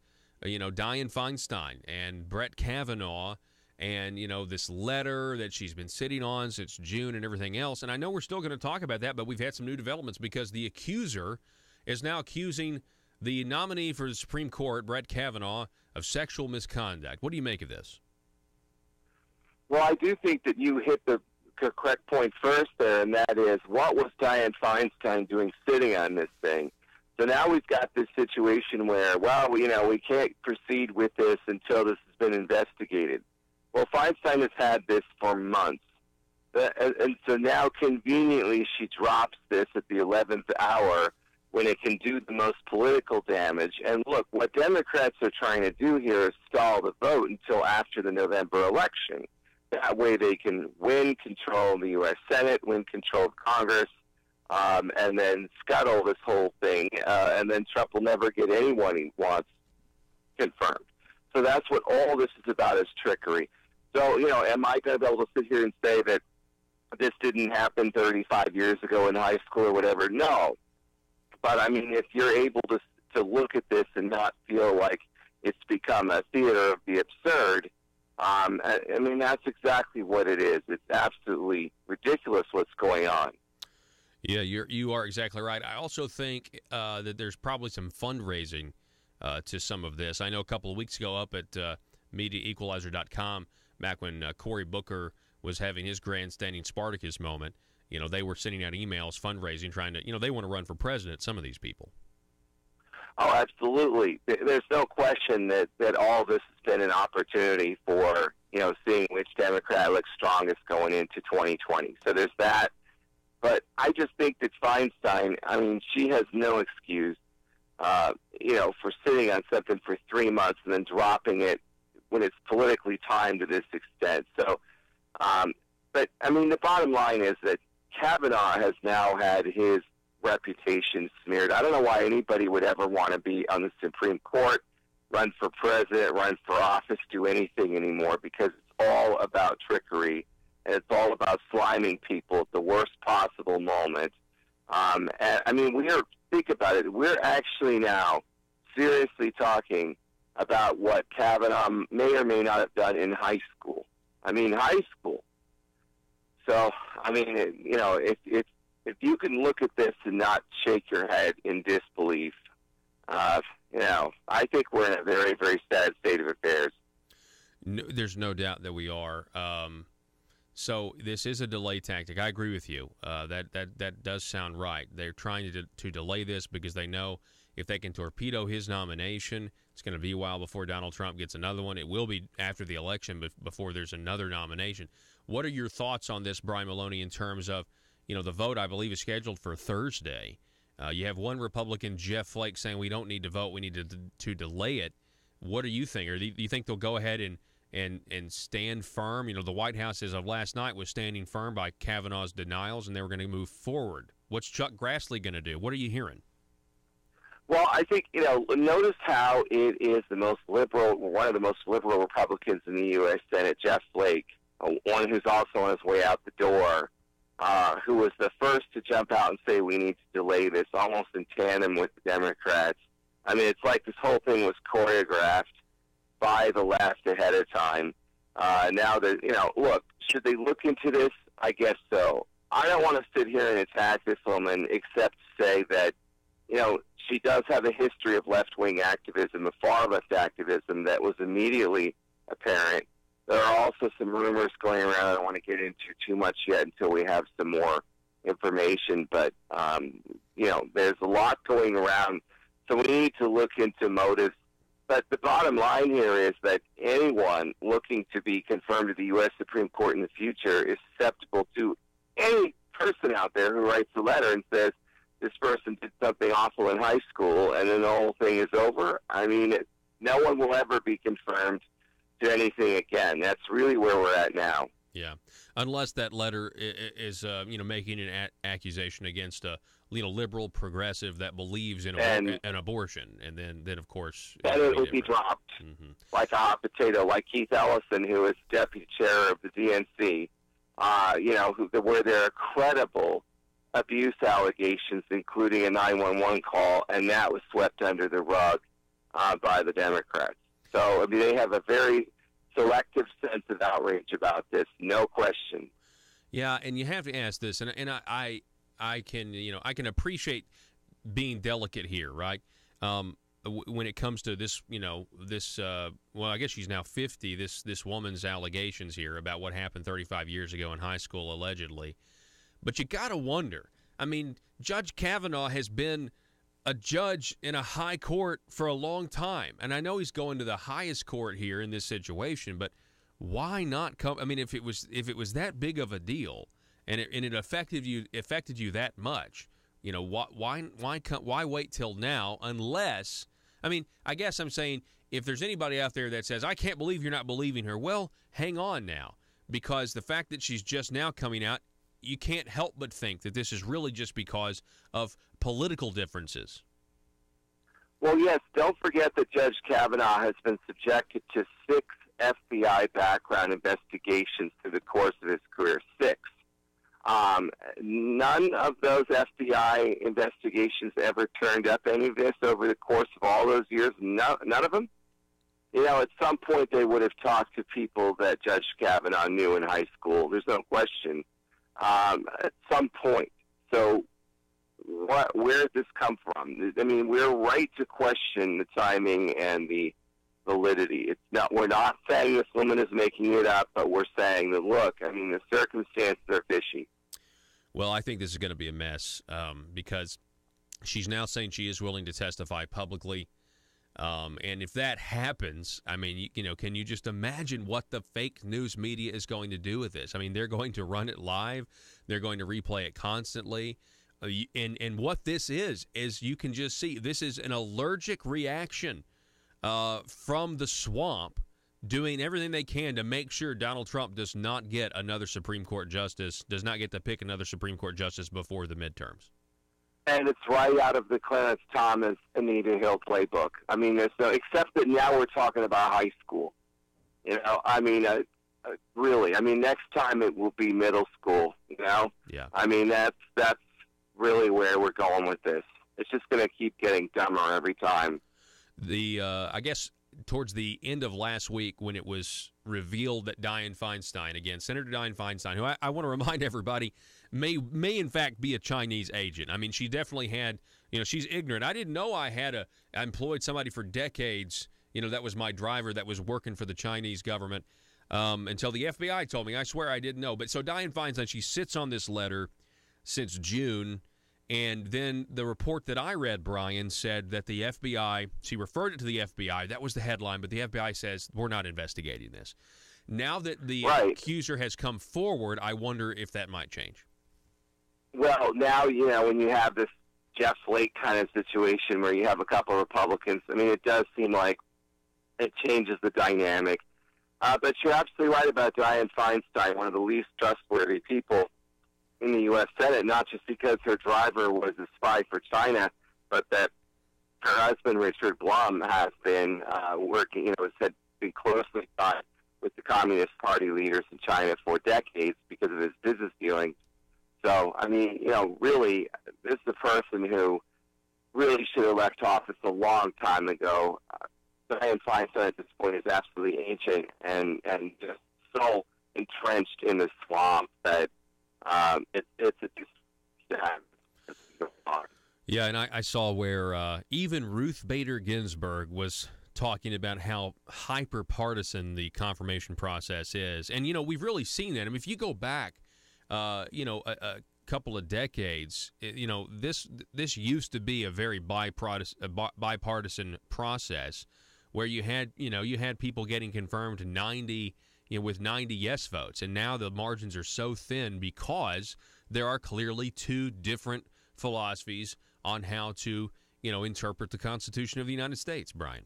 Dianne Feinstein and Brett Kavanaugh and, this letter that she's been sitting on since June and everything else. And I know we're still going to talk about that, but we've had some new developments because the accuser is now accusing the nominee for the Supreme Court, Brett Kavanaugh, of sexual misconduct. What do you make of this? Well, I do think that you hit the correct point first there, and that is, what was Dianne Feinstein doing sitting on this thing? So now we've got this situation where, we can't proceed with this until this has been investigated. Well, Feinstein has had this for months. And so now, conveniently, she drops this at the 11th hour when it can do the most political damage. And look, what Democrats are trying to do here is stall the vote until after the November election. That way they can win control of the U.S. Senate, win control of Congress, and then scuttle this whole thing, and then Trump will never get anyone he wants confirmed. So that's what all this is about, is trickery. So, am I going to be able to sit here and say that this didn't happen 35 years ago in high school or whatever? No. But, I mean, if you're able to look at this and not feel like it's become a theater of the absurd, I mean, that's exactly what it is. It's absolutely ridiculous what's going on. Yeah, you are exactly right. I also think that there's probably some fundraising to some of this. I know a couple of weeks ago up at MediaEqualizer.com, back when Cory Booker was having his grandstanding Spartacus moment, they were sending out emails fundraising, trying to, they want to run for president, some of these people. Oh, absolutely. There's no question that all this has been an opportunity for, seeing which Democrat looks strongest going into 2020. So there's that. But I just think that Feinstein, she has no excuse, for sitting on something for 3 months and then dropping it when it's politically timed to this extent. So, but the bottom line is that Kavanaugh has now had his reputation smeared. I don't know why anybody would ever want to be on the Supreme Court, run for president, run for office, do anything anymore, because it's all about trickery. And it's all about sliming people at the worst possible moment. Think about it. We're actually now seriously talking about what Kavanaugh may or may not have done in high school. High school. So, if you can look at this and not shake your head in disbelief, I think we're in a very, very sad state of affairs. No, there's no doubt that we are. So this is a delay tactic. I agree with you. That does sound right. They're trying to delay this because they know if they can torpedo his nomination, it's going to be a while before Donald Trump gets another one. It will be after the election, but before there's another nomination. What are your thoughts on this, Brian Maloney, in terms of, the vote, I believe, is scheduled for Thursday. You have one Republican, Jeff Flake, saying we don't need to vote. We need to delay it. What do you think? Or do you think they'll go ahead and stand firm? The White House, as of last night, was standing firm by Kavanaugh's denials, and they were going to move forward. What's Chuck Grassley going to do? What are you hearing? Well, I think, notice how it is one of the most liberal Republicans in the U.S. Senate, Jeff Flake, one who's also on his way out the door, who was the first to jump out and say we need to delay this, almost in tandem with the Democrats. It's like this whole thing was choreographed by the left ahead of time. Now that, look, should they look into this? I guess so. I don't want to sit here and attack this woman except to say that, she does have a history of left-wing activism, of far-left activism that was immediately apparent. There are also some rumors going around I don't want to get into too much yet until we have some more information. But, there's a lot going around, so we need to look into motives. But the bottom line here is that anyone looking to be confirmed to the U.S. Supreme Court in the future is susceptible to any person out there who writes a letter and says, this person did something awful in high school, and then the whole thing is over. No one will ever be confirmed to anything again. That's really where we're at now. Yeah, unless that letter is making an accusation against a liberal progressive that believes in an abortion, and then of course then it will be dropped like a hot potato, like Keith Ellison, who is deputy chair of the DNC. Where there are credible abuse allegations, including a 911 call, and that was swept under the rug by the Democrats. So, they have a very selective sense of outrage about this, no question. Yeah, and you have to ask this, and I can I can appreciate being delicate here, right? When it comes to this, well, I guess she's now 50. This woman's allegations here about what happened 35 years ago in high school, allegedly. But you got to wonder. Judge Kavanaugh has been a judge in a high court for a long time, and I know he's going to the highest court here in this situation. But why not come? If it was that big of a deal, and it affected you that much, why wait till now? Unless, I guess I'm saying if there's anybody out there that says I can't believe you're not believing her, well, hang on now, because the fact that she's just now coming out, you can't help but think that this is really just because of political differences. Well, yes, don't forget that Judge Kavanaugh has been subjected to 6 FBI background investigations through the course of his career. 6. None of those FBI investigations ever turned up any of this over the course of all those years. None of them. At some point they would have talked to people that Judge Kavanaugh knew in high school. There's no question. At some point. So where did this come from? I mean, we're right to question the timing and the validity. It's not. We're not saying this woman is making it up, but we're saying that, look, I mean, the circumstances are fishy. Well, I think this is going to be a mess because she's now saying she is willing to testify publicly. And if that happens, I mean, can you just imagine what the fake news media is going to do with this? I mean, they're going to run it live. They're going to replay it constantly. And what this is you can just see, this is an allergic reaction from the swamp, doing everything they can to make sure Donald Trump does not get another Supreme Court justice, does not get to pick another Supreme Court justice before the midterms. And it's right out of the Clarence Thomas, Anita Hill playbook. I mean, there's no, except that now we're talking about high school. You know, I mean, really, I mean, next time it will be middle school, you know? Yeah. I mean, that's really where we're going with this. It's just going to keep getting dumber every time. I guess towards the end of last week, when it was revealed that Dianne Feinstein, again, Senator Dianne Feinstein, who I want to remind everybody may in fact be a Chinese agent. I mean, she definitely had, she's ignorant. I didn't know I employed somebody for decades, that was my driver that was working for the Chinese government until the FBI told me. I swear I didn't know. But so Dianne Feinstein, she sits on this letter since June. And then the report that I read, Brian, said that the FBI, she referred it to the FBI. That was the headline, but the FBI says, we're not investigating this. Now that the accuser has come forward, I wonder if that might change. Well, now, when you have this Jeff Flake kind of situation where you have a couple of Republicans, I mean, it does seem like it changes the dynamic. But you're absolutely right about Dianne Feinstein, one of the least trustworthy people in the U.S. Senate, not just because her driver was a spy for China, but that her husband, Richard Blum, has been working, has been closely tied with the Communist Party leaders in China for decades because of his business dealings. So, I mean, really, this is a person who really should have left office a long time ago. Dianne Feinstein at this point is absolutely ancient and just so entrenched in the swamp that Yeah, and I saw where even Ruth Bader Ginsburg was talking about how hyper-partisan the confirmation process is. And, we've really seen that. I mean, if you go back, a couple of decades, this used to be a very bipartisan process where you had people getting confirmed 90 with 90 yes votes. And now the margins are so thin because there are clearly two different philosophies on how to, interpret the Constitution of the United States, Brian.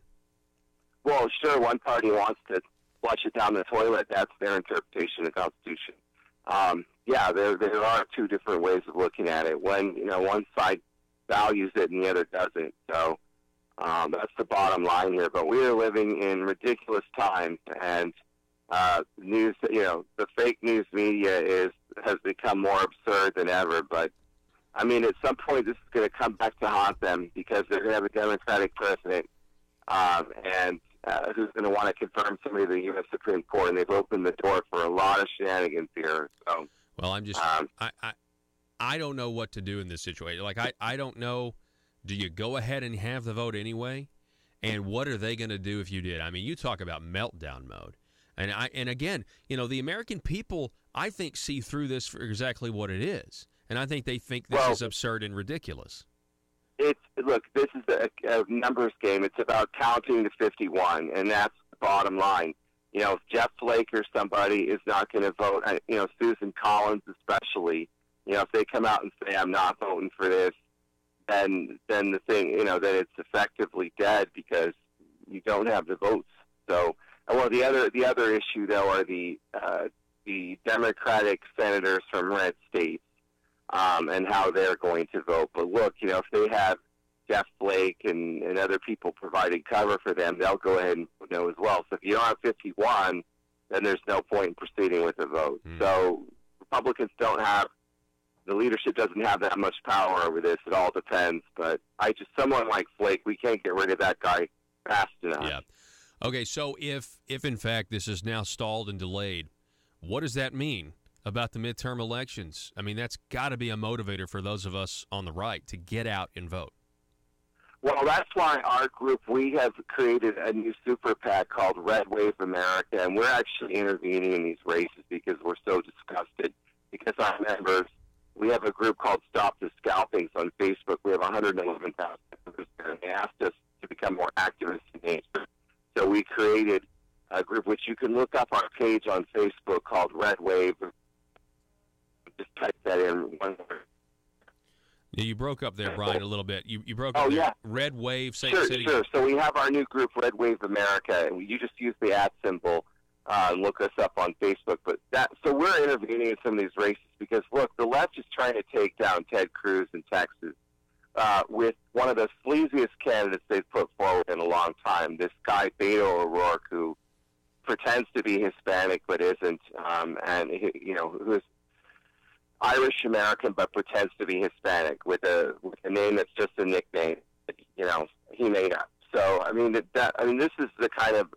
Well, sure, one party wants to flush it down the toilet. That's their interpretation of the Constitution. There are two different ways of looking at it. One side values it and the other doesn't. So that's the bottom line here. But we are living in ridiculous times, and news, the fake news media has become more absurd than ever. But I mean, at some point, this is going to come back to haunt them because they're going to have a Democratic president, and who's going to want to confirm somebody to the U.S. Supreme Court, and they've opened the door for a lot of shenanigans here. So, well, I'm just, I don't know what to do in this situation. Like, I don't know. Do you go ahead and have the vote anyway? And what are they going to do if you did? I mean, you talk about meltdown mode. And again, the American people, I think, see through this for exactly what it is. And I think they think this is absurd and ridiculous. Look, this is a numbers game. It's about counting to 51, and that's the bottom line. If Jeff Flake or somebody is not going to vote, Susan Collins especially, if they come out and say, I'm not voting for this, then the thing, that it's effectively dead because you don't have the votes. So, well, the other issue though are the Democratic senators from red states and how they're going to vote. But look, if they have Jeff Flake and other people providing cover for them, they'll go ahead and know as well. So if you don't have 51, then there's no point in proceeding with the vote. So Republicans the leadership doesn't have that much power over this. It all depends. But someone like Flake, we can't get rid of that guy fast enough. Yeah. Okay, so if in fact this is now stalled and delayed, what does that mean about the midterm elections. I mean, that's got to be a motivator for those of us on the right to get out and vote. Well, that's why our group, we have created a new super PAC called Red Wave America, and we're actually intervening in these races because we're so disgusted. Because our members, we have a group called Stop the Scalpings on Facebook. We have 111,000 members there, and they asked us to become more activists in nature. So we created a group, which you can look up our page on Facebook called Red Wave. Just type that in one word. Yeah, you broke up there, Brian, a little bit. You broke up there. Yeah. Red Wave, say Sure. again. So we have our new group, Red Wave America, and you just use the @ symbol and look us up on Facebook. So we're intervening in some of these races because, look, the left is trying to take down Ted Cruz in Texas with one of the sleaziest candidates they've put forward in a long time, this guy, Beto O'Rourke, who pretends to be Hispanic but isn't, and, who is Irish American but pretends to be Hispanic with a name that's just a nickname that, he made up. So this is the kind of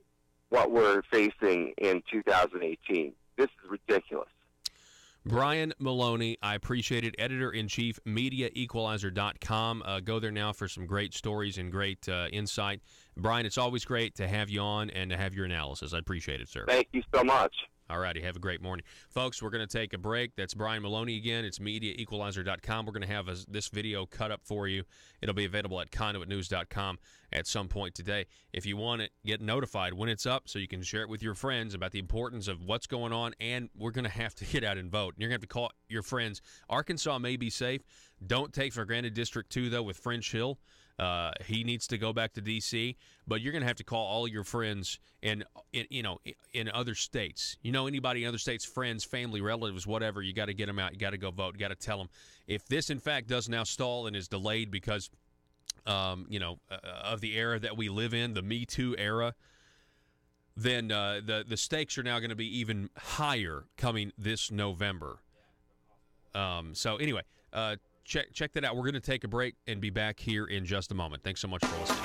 what we're facing in 2018. This is ridiculous. Brian Maloney, I appreciate it. Editor-in-Chief, MediaEqualizer.com. Go there now for some great stories and great insight. Brian, it's always great to have you on and to have your analysis. I appreciate it, sir. Thank you so much. All righty. Have a great morning. Folks, we're going to take a break. That's Brian Maloney again. It's MediaEqualizer.com. We're going to have this video cut up for you. It'll be available at ConduitNews.com at some point today. If you want it, get notified when it's up so you can share it with your friends about the importance of what's going on, and we're going to have to get out and vote. You're going to have to call your friends. Arkansas may be safe. Don't take for granted District 2, though, with French Hill. He needs to go back to D.C., but you're going to have to call all your friends in other states. Anybody in other states, friends, family, relatives, whatever, you got to get them out. You got to go vote. You got to tell them. If this, in fact, does now stall and is delayed because, of the era that we live in, the Me Too era, then the stakes are now going to be even higher coming this November. So anyway, Check that out. We're going to take a break and be back here in just a moment. Thanks so much for listening.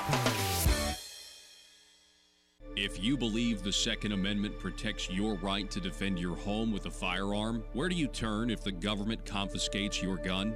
If you believe the Second Amendment protects your right to defend your home with a firearm, where do you turn if the government confiscates your gun?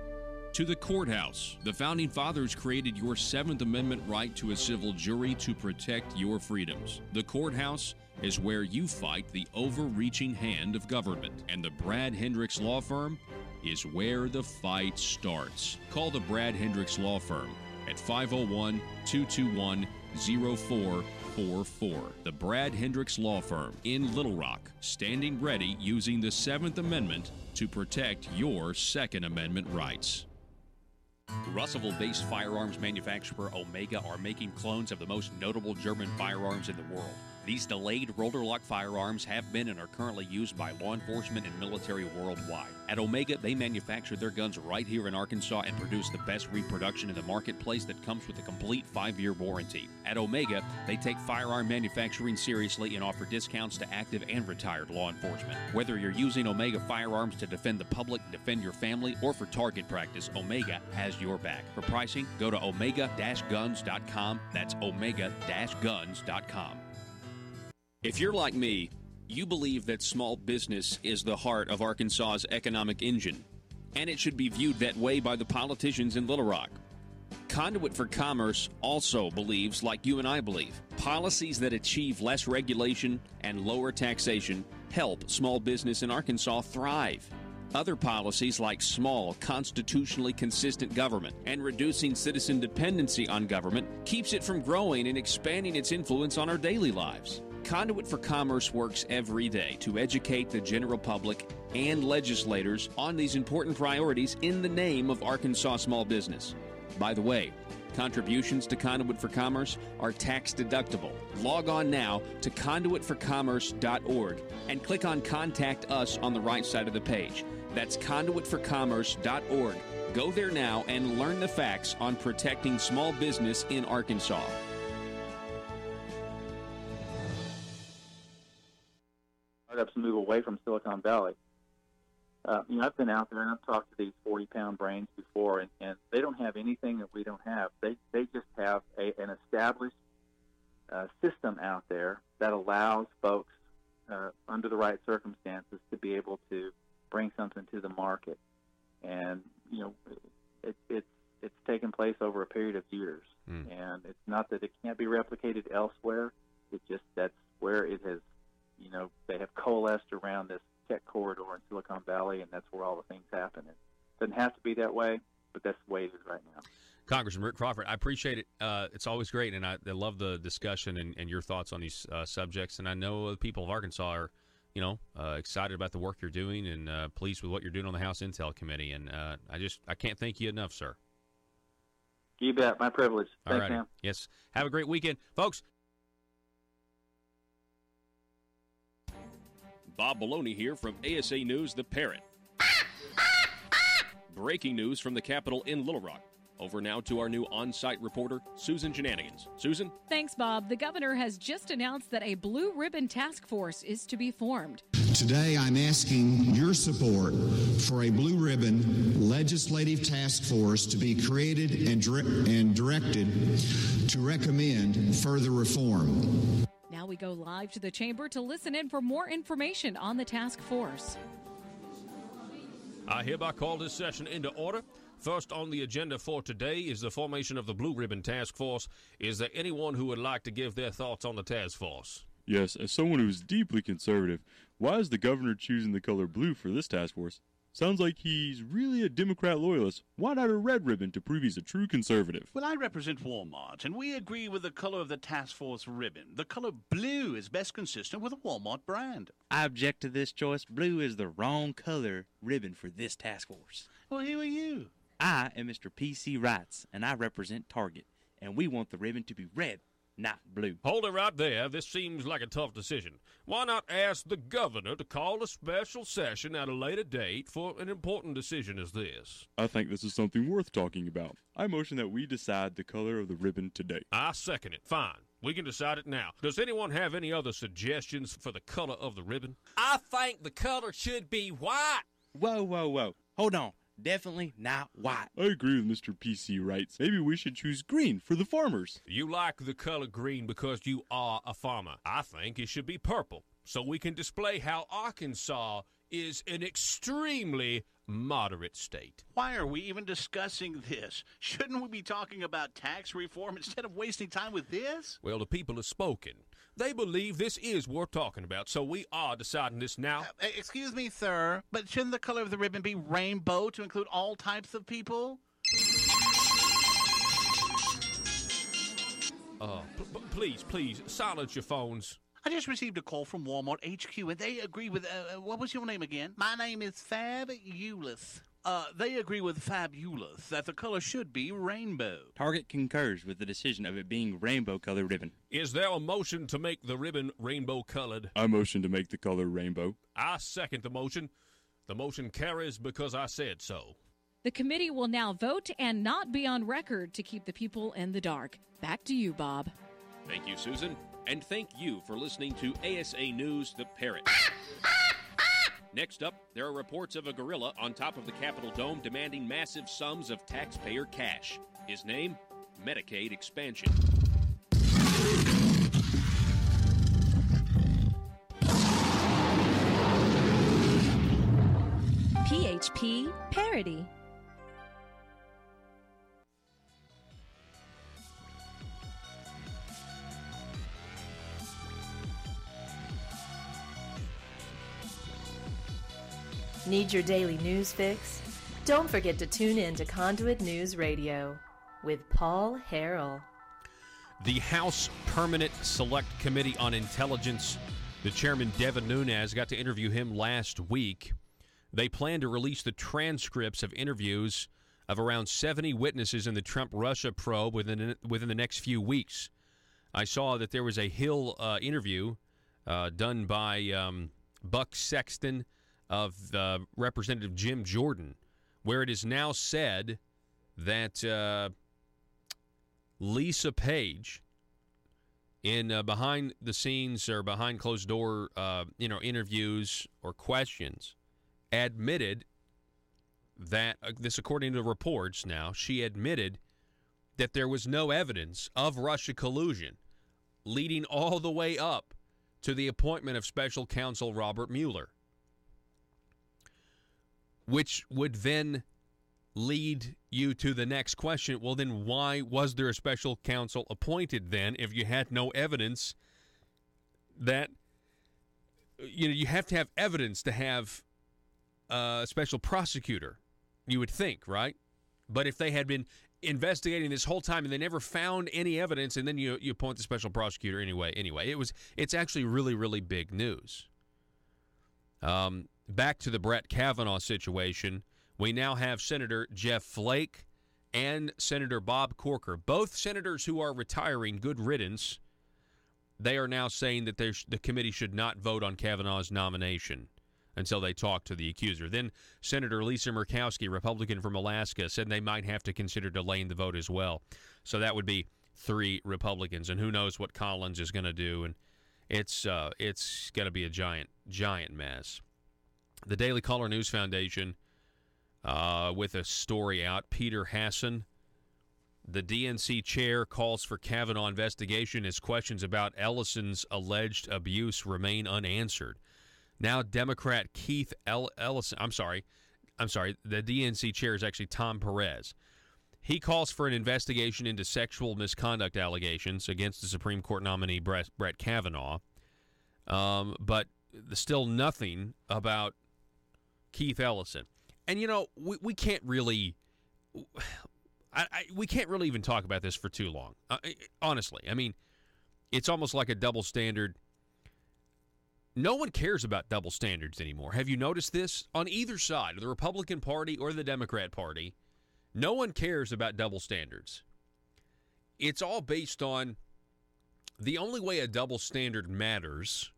To the courthouse. The Founding Fathers created your Seventh Amendment right to a civil jury to protect your freedoms. The courthouse is where you fight the overreaching hand of government. And the Brad Hendricks Law Firm is where the fight starts. Call the Brad Hendricks Law Firm at 501-221-0444. The Brad Hendricks Law Firm in Little Rock, standing ready using the Seventh Amendment to protect your Second Amendment rights. Russellville-based firearms manufacturer Omega are making clones of the most notable German firearms in the world. These delayed rotor-lock firearms have been and are currently used by law enforcement and military worldwide. At Omega, they manufacture their guns right here in Arkansas and produce the best reproduction in the marketplace that comes with a complete 5-year warranty. At Omega, they take firearm manufacturing seriously and offer discounts to active and retired law enforcement. Whether you're using Omega firearms to defend the public, defend your family, or for target practice, Omega has your back. For pricing, go to omega-guns.com. That's omega-guns.com. If you're like me, you believe that small business is the heart of Arkansas's economic engine, and it should be viewed that way by the politicians in Little Rock. Conduit for Commerce also believes, like you and I believe, policies that achieve less regulation and lower taxation help small business in Arkansas thrive. Other policies like small, constitutionally consistent government and reducing citizen dependency on government keeps it from growing and expanding its influence on our daily lives. Conduit for Commerce works every day to educate the general public and legislators on these important priorities in the name of Arkansas small business. By the way, contributions to Conduit for Commerce are tax deductible. Log on now to conduitforcommerce.org and click on Contact Us on the right side of the page. That's conduitforcommerce.org. Go there now and learn the facts on protecting small business in Arkansas. Startups move away from Silicon Valley. I've been out there and I've talked to these 40-pound brains before, and they don't have anything that we don't have. They just have an established system out there that allows folks, under the right circumstances, to be able to bring something to the market. And, it's taken place over a period of years. And it's not that it can't be replicated elsewhere. It's just that's where it has, they have coalesced around this tech corridor in Silicon Valley, and that's where all the things happen. It doesn't have to be that way, but that's the way it is right now. Congressman Rick Crawford, I appreciate it. It's always great, and I love the discussion and your thoughts on these subjects. And I know the people of Arkansas are, excited about the work you're doing and pleased with what you're doing on the House Intel Committee. And I can't thank you enough, sir. You bet. My privilege. All Thanks, right. man. Yes. Have a great weekend. Folks. Bob Maloney here from ASA News, The Parrot. Breaking news from the Capitol in Little Rock. Over now to our new on-site reporter, Susan Shenanigans. Susan? Thanks, Bob. The governor has just announced that a blue ribbon task force is to be formed. Today, I'm asking your support for a blue ribbon legislative task force to be created and directed to recommend further reform. Now we go live to the chamber to listen in for more information on the task force. I hereby call this session into order. First on the agenda for today is the formation of the Blue Ribbon Task Force. Is there anyone who would like to give their thoughts on the task force? Yes, as someone who's deeply conservative, why is the governor choosing the color blue for this task force? Sounds like he's really a Democrat loyalist. Why not a red ribbon to prove he's a true conservative? Well, I represent Walmart, and we agree with the color of the task force ribbon. The color blue is best consistent with the Walmart brand. I object to this choice. Blue is the wrong color ribbon for this task force. Well, who are you? I am Mr. P.C. Wrights, and I represent Target, and we want the ribbon to be red, not blue. Hold it right there. This seems like a tough decision. Why not ask the governor to call a special session at a later date for an important decision as this? I think this is something worth talking about. I motion that we decide the color of the ribbon today. I second it. Fine. We can decide it now. Does anyone have any other suggestions for the color of the ribbon? I think the color should be white. Whoa. Hold on. Definitely not white. I agree with Mr. P.C. Wrights. Maybe we should choose green for the farmers. You like the color green because you are a farmer. I think it should be purple, so we can display how Arkansas is an extremely moderate state. Why are we even discussing this? Shouldn't we be talking about tax reform instead of wasting time with this? Well, the people have spoken. They believe this is worth talking about, so we are deciding this now. Excuse me, sir, but shouldn't the color of the ribbon be rainbow to include all types of people? Please, silence your phones. I just received a call from Walmart HQ, and they agree with, what was your name again? My name is Fabulous. They agree with Fabulous that the color should be rainbow. Target concurs with the decision of it being rainbow-colored ribbon. Is there a motion to make the ribbon rainbow-colored? I motion to make the color rainbow. I second the motion. The motion carries because I said so. The committee will now vote and not be on record to keep the people in the dark. Back to you, Bob. Thank you, Susan. And thank you for listening to ASA News, The Parrot. Next up, there are reports of a gorilla on top of the Capitol Dome demanding massive sums of taxpayer cash. His name? Medicaid expansion. PHP Parody. Need your daily news fix? Don't forget to tune in to Conduit News Radio with Paul Harrell. The House Permanent Select Committee on Intelligence, the chairman Devin Nunes, got to interview him last week. They plan to release the transcripts of interviews of around 70 witnesses in the Trump-Russia probe within the next few weeks. I saw that there was a Hill interview done by Buck Sexton of Representative Jim Jordan, where it is now said that Lisa Page, in behind the scenes or behind closed door, interviews or questions, admitted that this, according to reports now, she admitted that there was no evidence of Russia collusion, leading all the way up to the appointment of Special Counsel Robert Mueller. which would then lead you to the next question. Well, then why was there a special counsel appointed then if you had no evidence that, you have to have evidence to have a special prosecutor, you would think, right? But if they had been investigating this whole time and they never found any evidence, and then you appoint the special prosecutor anyway, it's actually really, really big news. Back to the Brett Kavanaugh situation, we now have Senator Jeff Flake and Senator Bob Corker, both senators who are retiring, good riddance. They are now saying that the committee should not vote on Kavanaugh's nomination until they talk to the accuser. Then Senator Lisa Murkowski, Republican from Alaska, said they might have to consider delaying the vote as well. So that would be 3 Republicans, and who knows what Collins is going to do, and it's going to be a giant mess. The Daily Caller News Foundation, with a story out, Peter Hassan, the DNC chair, calls for Kavanaugh investigation as questions about Ellison's alleged abuse remain unanswered. Now Democrat Keith Ellison, I'm sorry, the DNC chair is actually Tom Perez. He calls for an investigation into sexual misconduct allegations against the Supreme Court nominee Brett Kavanaugh, but still nothing about Keith Ellison. And, we can't really we can't really even talk about this for too long, honestly. I mean, it's almost like a double standard. No one cares about double standards anymore. Have you noticed this? On either side, the Republican Party or the Democrat Party, no one cares about double standards. It's all based on the only way a double standard matters,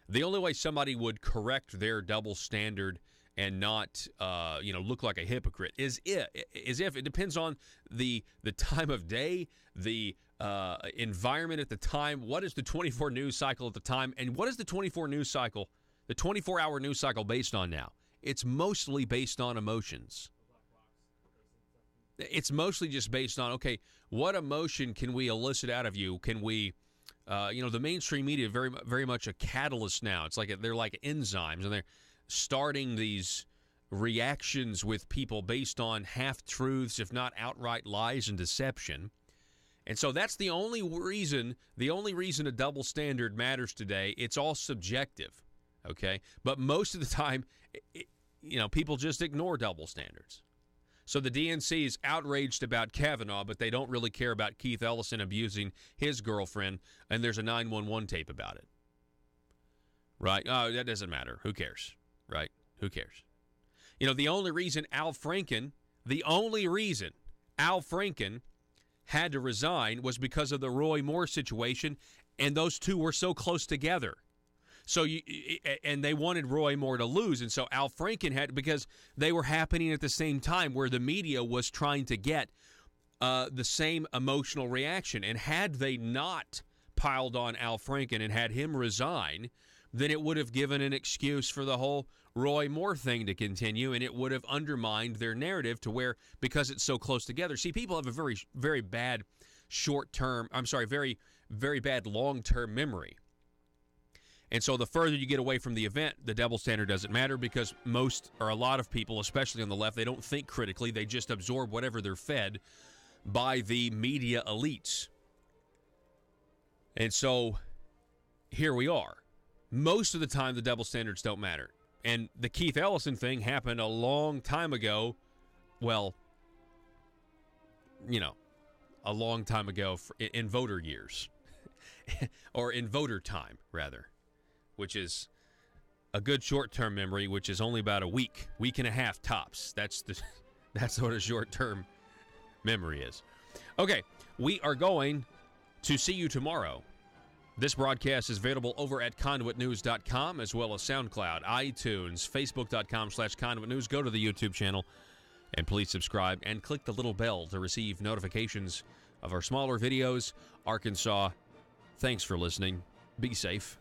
the only way somebody would correct their double standard and not, look like a hypocrite is if it depends on the time of day, the environment at the time. What is the 24 news cycle at the time, and what is the 24 news cycle, the 24-hour news cycle based on now? It's mostly based on emotions. It's mostly just based on, okay, what emotion can we elicit out of you? Can we, the mainstream media very, very much a catalyst now. It's like they're like enzymes, and they're starting these reactions with people based on half-truths, if not outright lies and deception. And so that's the only reason a double standard matters today. It's all subjective, okay? But most of the time, people just ignore double standards. So the DNC is outraged about Kavanaugh, but they don't really care about Keith Ellison abusing his girlfriend, and there's a 911 tape about it. Right? Oh, that doesn't matter. Who cares? Right? Who cares? The only reason Al Franken had to resign was because of the Roy Moore situation, and those two were so close together. So and they wanted Roy Moore to lose, and so Al Franken had, because they were happening at the same time where the media was trying to get the same emotional reaction. And had they not piled on Al Franken and had him resign, then it would have given an excuse for the whole Roy Moore thing to continue, and it would have undermined their narrative to where, because it's so close together. See, people have a very, very bad very, very bad long-term memory. And so the further you get away from the event, the double standard doesn't matter, because a lot of people, especially on the left, they don't think critically. They just absorb whatever they're fed by the media elites. And so here we are. Most of the time, the double standards don't matter. And the Keith Ellison thing happened a long time ago. Well, a long time ago in voter years. Or in voter time, rather. Which is a good short-term memory, which is only about a week and a half tops. That's what a short-term memory is. Okay, we are going to see you tomorrow. This broadcast is available over at conduitnews.com, as well as SoundCloud, iTunes, Facebook.com/conduitnews. Go to the YouTube channel and please subscribe and click the little bell to receive notifications of our smaller videos. Arkansas, thanks for listening. Be safe.